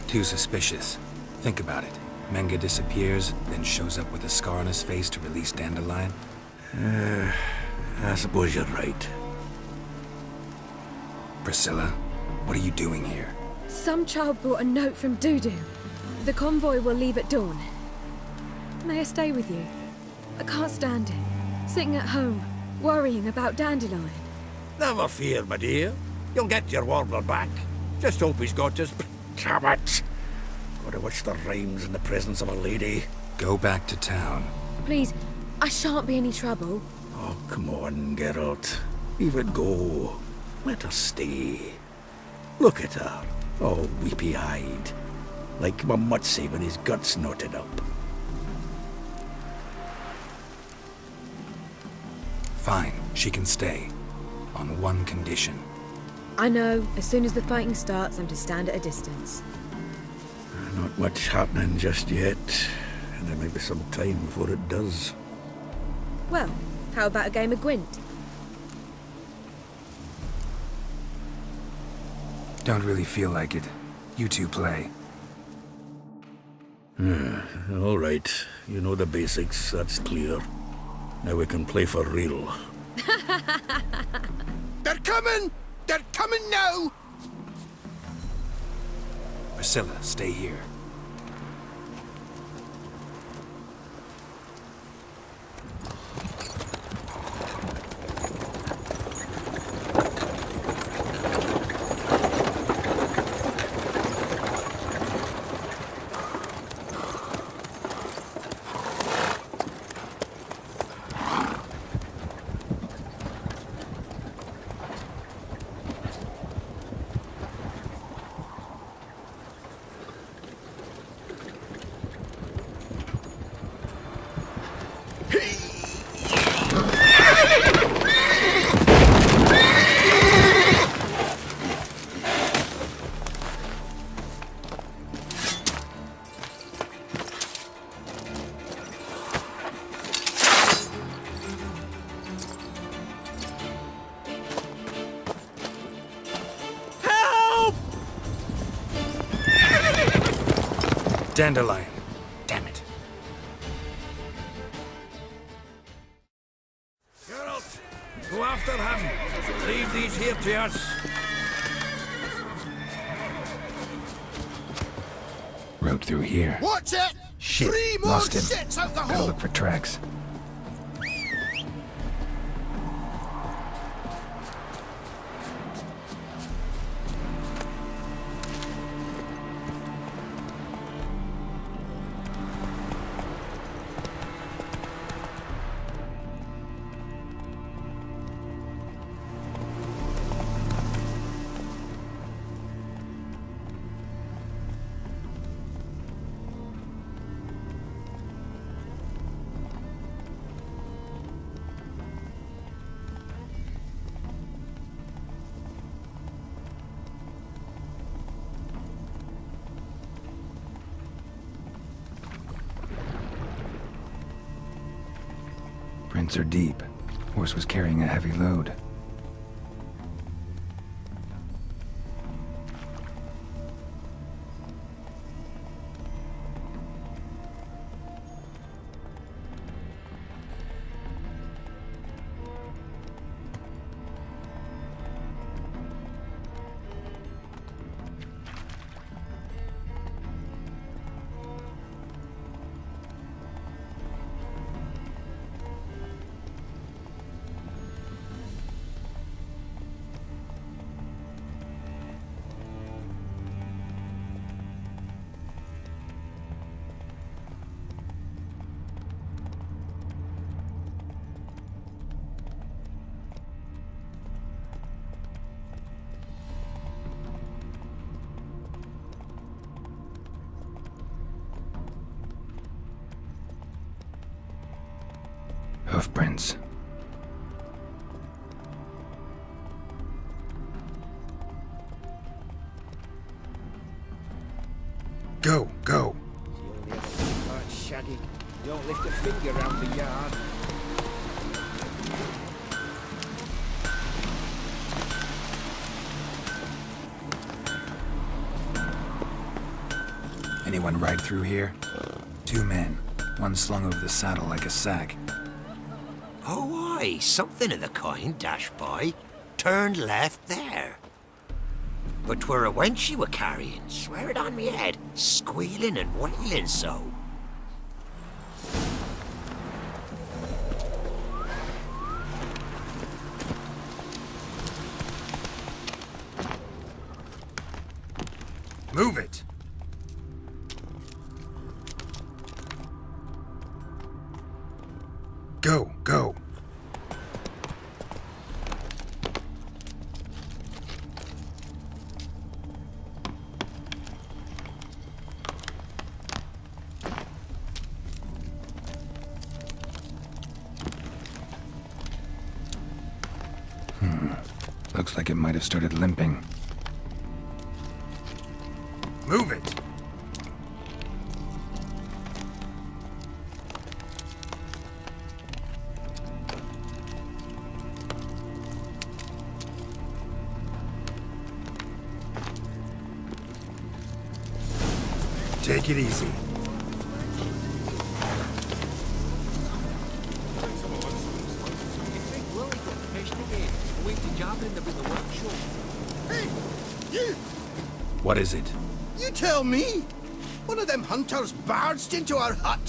Too suspicious. Think about it. Menga disappears, then shows up with a scar on his face to release Dandelion. I suppose you're right. Priscilla, what are you doing here? Some child brought a note from Dudu. The convoy will leave at dawn. May I stay with you? I can't stand it. Sitting at home, worrying about Dandelion. Never fear, my dear. You'll get your warbler back. Just hope he's got his... Damn it! Gotta watch the rhymes in the presence of a lady. Go back to town. Please, I shan't be any trouble. Oh, come on, Gerald. Leave it go. Let her stay. Look at her, all weepy-eyed. Like my mutsy with his guts knotted up. Fine, she can stay. On one condition. I know, as soon as the fighting starts, I'm to stand at a distance. Not much happening just yet. And there may be some time before it does. Well, how about a game of Gwent? Don't really feel like it. You two play. All right. You know the basics, that's clear. Now we can play for real. They're coming! They're coming now! Priscilla, stay here. Dandelion. Damn it. Gerald, go after him. Leave these here to us. Road through here. Watch it! Shit, 3 more lost him. shits out the Gotta hole! look for tracks. Prints are deep. Horse was carrying a heavy load. Hoofprints. Go, go. Right, Shaggy. Don't lift a finger round the yard. Anyone ride through here? 2 men. One slung over the saddle like a sack. Oh, aye, something of the kind dashed by. Turned left there. But 'twere a wench you were carrying, swear it on me head, squealing and wailing so. Move it! Go, go. Looks like it might have started limping. Move it! Take it easy. Hey, you! What is it? You tell me! One of them hunters barged into our hut,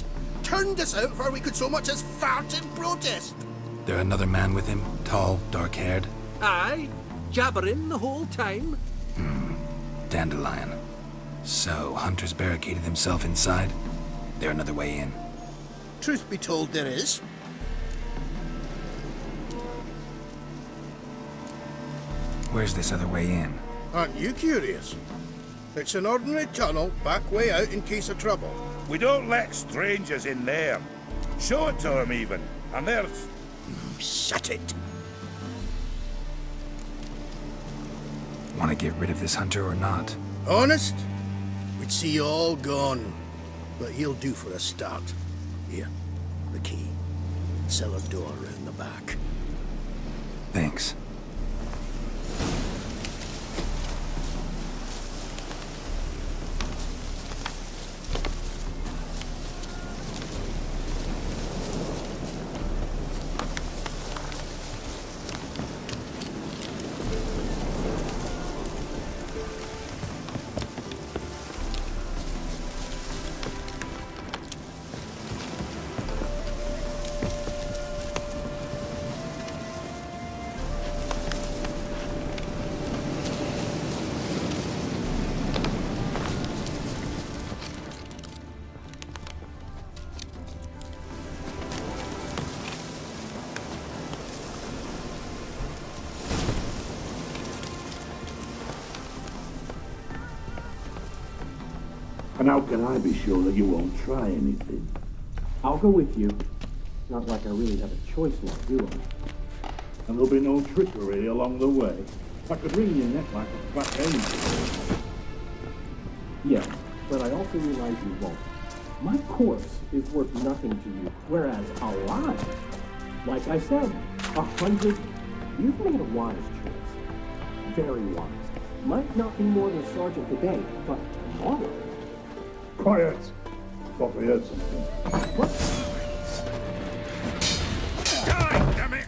turned us out before we could so much as fart in protest. There another man with him? Tall, dark-haired? Aye, jabbering the whole time. Dandelion. So, Hunter's barricaded himself inside? There another way in? Truth be told, there is. Where's this other way in? Aren't you curious? It's an ordinary tunnel, back way out in case of trouble. We don't let strangers in there. Show it to them even, and there's... Shut it! Want to get rid of this hunter or not? Honest? We'd see you all gone. But he'll do for a start. Here, the key. Cellar door round the back. Thanks. And how can I be sure that you won't try anything? I'll go with you. Not like I really have a choice now, do I? And there'll be no trickery along the way. I could wring your neck like a fat angel. Yes, but I also realize you won't. My corpse is worth nothing to you, whereas alive, Like I said, 100. You've made a wise choice. Very wise. Might not be more than a sergeant today, but tomorrow. Quiet! Thought we heard something. What? Die, damn it!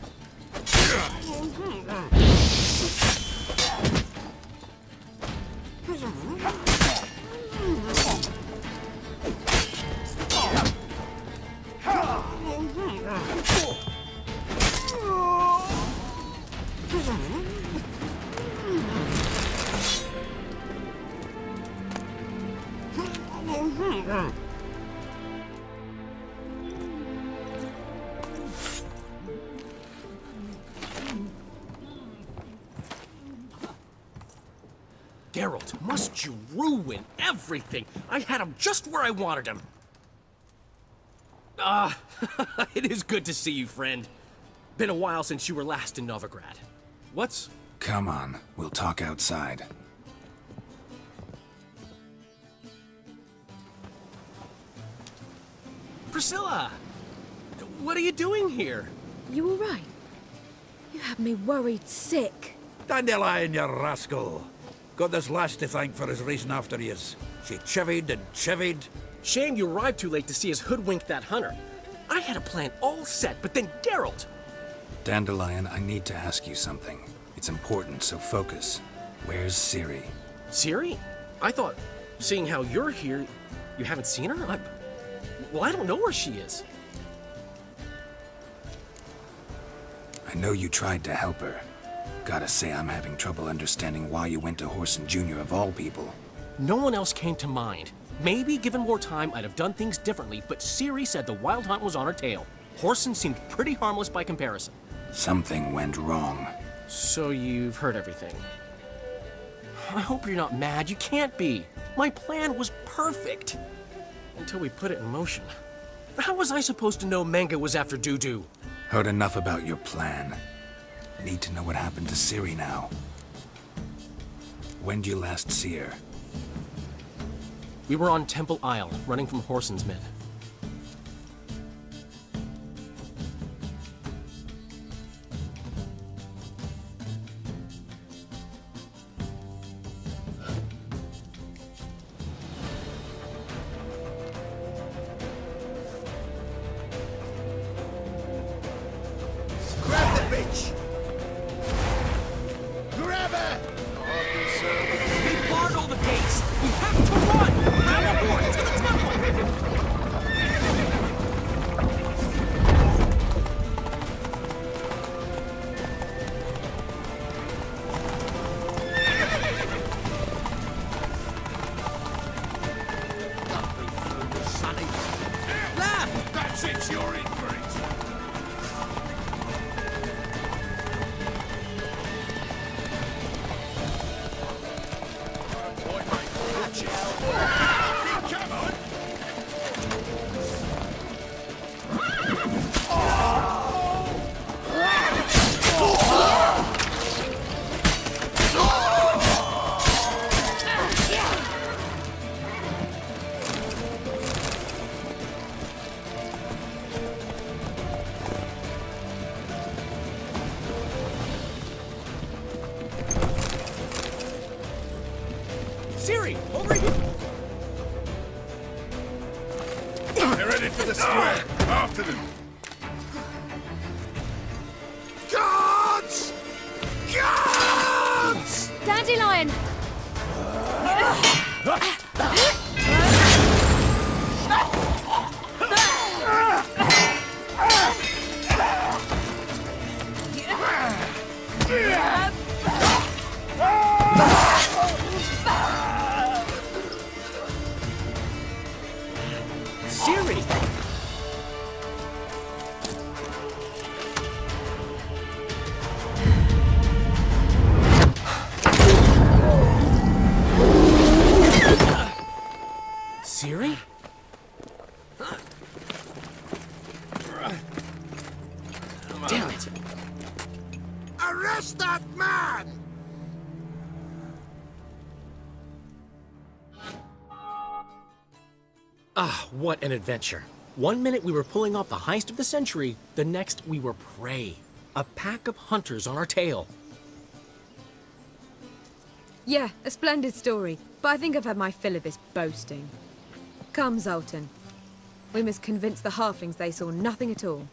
Gerald, must you ruin everything? I had him just where I wanted him. It is good to see you, friend. Been a while since you were last in Novigrad. What's... Come on, we'll talk outside. Priscilla! What are you doing here? You all right? You had me worried sick. Dandelion, you rascal. Got this lass to thank for his racing after yous. She chivied and chivied. Shame you arrived too late to see us hoodwink that hunter. I had a plan all set, but then Gerald! Dandelion, I need to ask you something. It's important, so focus. Where's Ciri? Ciri? I thought, seeing how you're here, you haven't seen her? Well, I don't know where she is. I know you tried to help her. Gotta say, I'm having trouble understanding why you went to Horson Jr. of all people. No one else came to mind. Maybe, given more time, I'd have done things differently, but Ciri said the Wild Hunt was on her tail. Horson seemed pretty harmless by comparison. Something went wrong. So you've heard everything. I hope you're not mad. You can't be. My plan was perfect. Until we put it in motion. How was I supposed to know Menga was after Dudu? Heard enough about your plan. Need to know what happened to Ciri now. When'd you last see her? We were on Temple Isle, running from Horson's men. Grab the bitch! Grab her! They barred all the gates! We have to run! Grab a horse to the temple! Sonny. Laugh! That's it, you're in for it. Come on! Ciri, over here! They're headed for the square. After them. Guards! Guards! Dandelion! Ciri! Ciri? Damn it! Arrest that man! Ah, what an adventure. One minute we were pulling off the heist of the century, the next we were prey. A pack of hunters on our tail. Yeah, a splendid story, but I think I've had my fill of this boasting. Come, Zoltan. We must convince the halflings they saw nothing at all.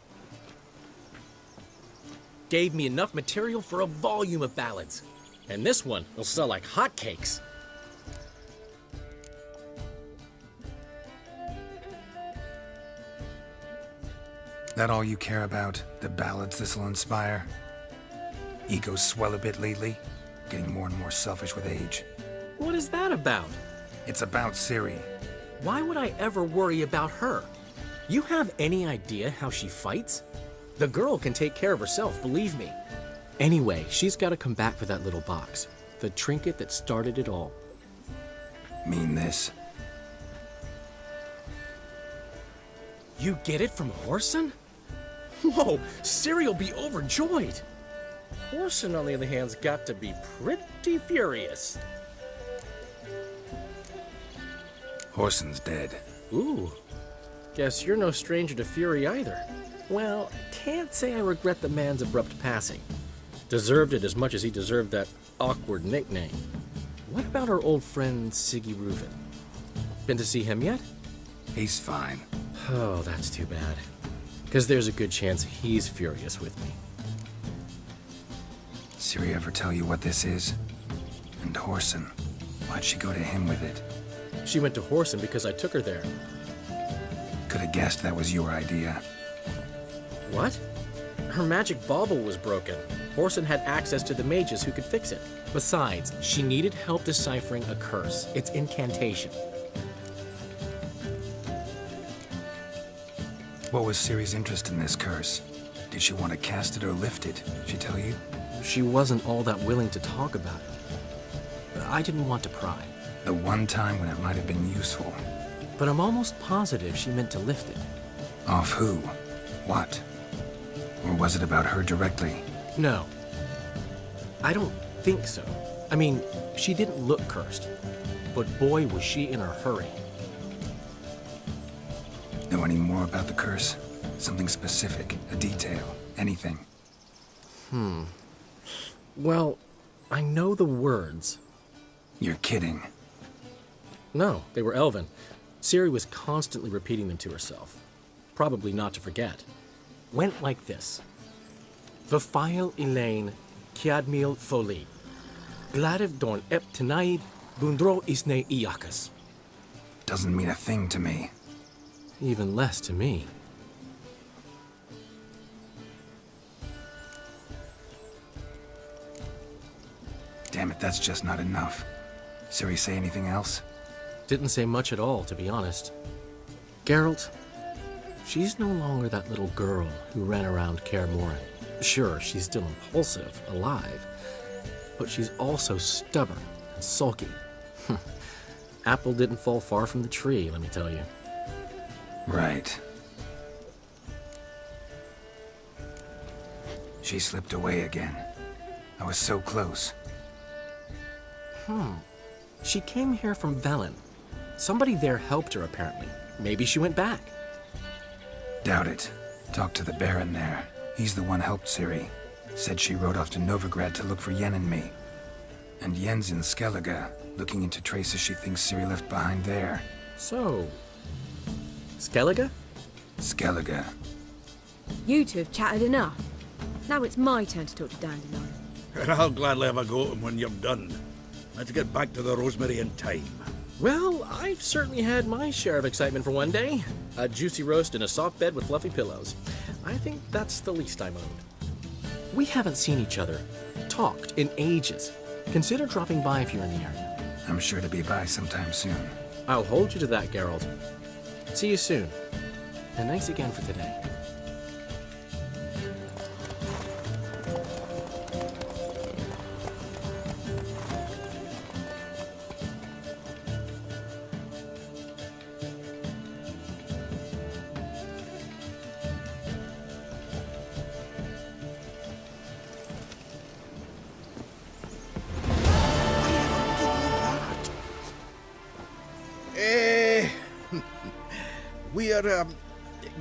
Gave me enough material for a volume of ballads. And this one will sell like hotcakes. That all you care about? The ballads this'll inspire? Egos swell a bit lately? Getting more and more selfish with age. What is that about? It's about Ciri. Why would I ever worry about her? You have any idea how she fights? The girl can take care of herself, believe me. Anyway, she's got to come back for that little box. The trinket that started it all. Mean this? You get it from Whoreson? Whoa, Ciri'll be overjoyed. Whoreson, on the other hand's got to be pretty furious. Whoreson's dead. Ooh, guess you're no stranger to fury either. Well, can't say I regret the man's abrupt passing. Deserved it as much as he deserved that awkward nickname. What about our old friend Siggy Reuven? Been to see him yet? He's fine. Oh, that's too bad. Because there's a good chance he's furious with me. Ciri ever tell you what this is? And Whoreson, why'd she go to him with it? She went to Whoreson because I took her there. Could have guessed that was your idea. What? Her magic bauble was broken. Whoreson had access to the mages who could fix it. Besides, she needed help deciphering a curse. Its incantation. What was Ciri's interest in this curse? Did she want to cast it or lift it? She tell you? She wasn't all that willing to talk about it. I didn't want to pry. The one time when it might have been useful. But I'm almost positive she meant to lift it. Off who? What? Or was it about her directly? No. I don't think so. I mean, she didn't look cursed. But boy, was she in a hurry. Know any more about the curse? Something specific, a detail, anything? Well, I know the words. You're kidding. No, they were Elven. Ciri was constantly repeating them to herself. Probably not to forget. Went like this. Vafile Elaine, Kiadmil Foli. Gladiv Dorn Ep Tenaid, Bundro Isne Iakas. Doesn't mean a thing to me. Even less to me. Damn it, that's just not enough. Ciri say anything else? Didn't say much at all, to be honest. Gerald, she's no longer that little girl who ran around Kaer Morhen. Sure, she's still impulsive, alive, but she's also stubborn and sulky. Apple didn't fall far from the tree, let me tell you. Right. She slipped away again. I was so close. She came here from Velen. Somebody there helped her, apparently. Maybe she went back. Doubt it. Talked to the Baron there. He's the one helped Ciri. Said she rode off to Novigrad to look for Yen and me. And Yen's in Skellige, looking into traces she thinks Ciri left behind there. So, Skellige? Skellige. You two have chatted enough. Now it's my turn to talk to Dandelion. And I'll gladly have a go at him when you're done. Let's get back to the Rosemary in time. Well, I've certainly had my share of excitement for one day. A juicy roast in a soft bed with fluffy pillows. I think that's the least I'm owed. We haven't seen each other, talked in ages. Consider dropping by if you're in the area. I'm sure to be by sometime soon. I'll hold you to that, Gerald. See you soon. And thanks again for today.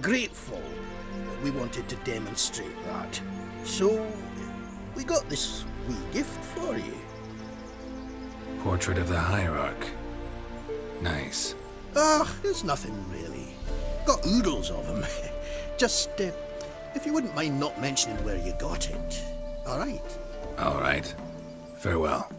grateful. We wanted to demonstrate that. So, we got this wee gift for you. Portrait of the Hierarch. Nice. There's nothing really. Got oodles of them. Just, if you wouldn't mind not mentioning where you got it. All right? All right. Farewell.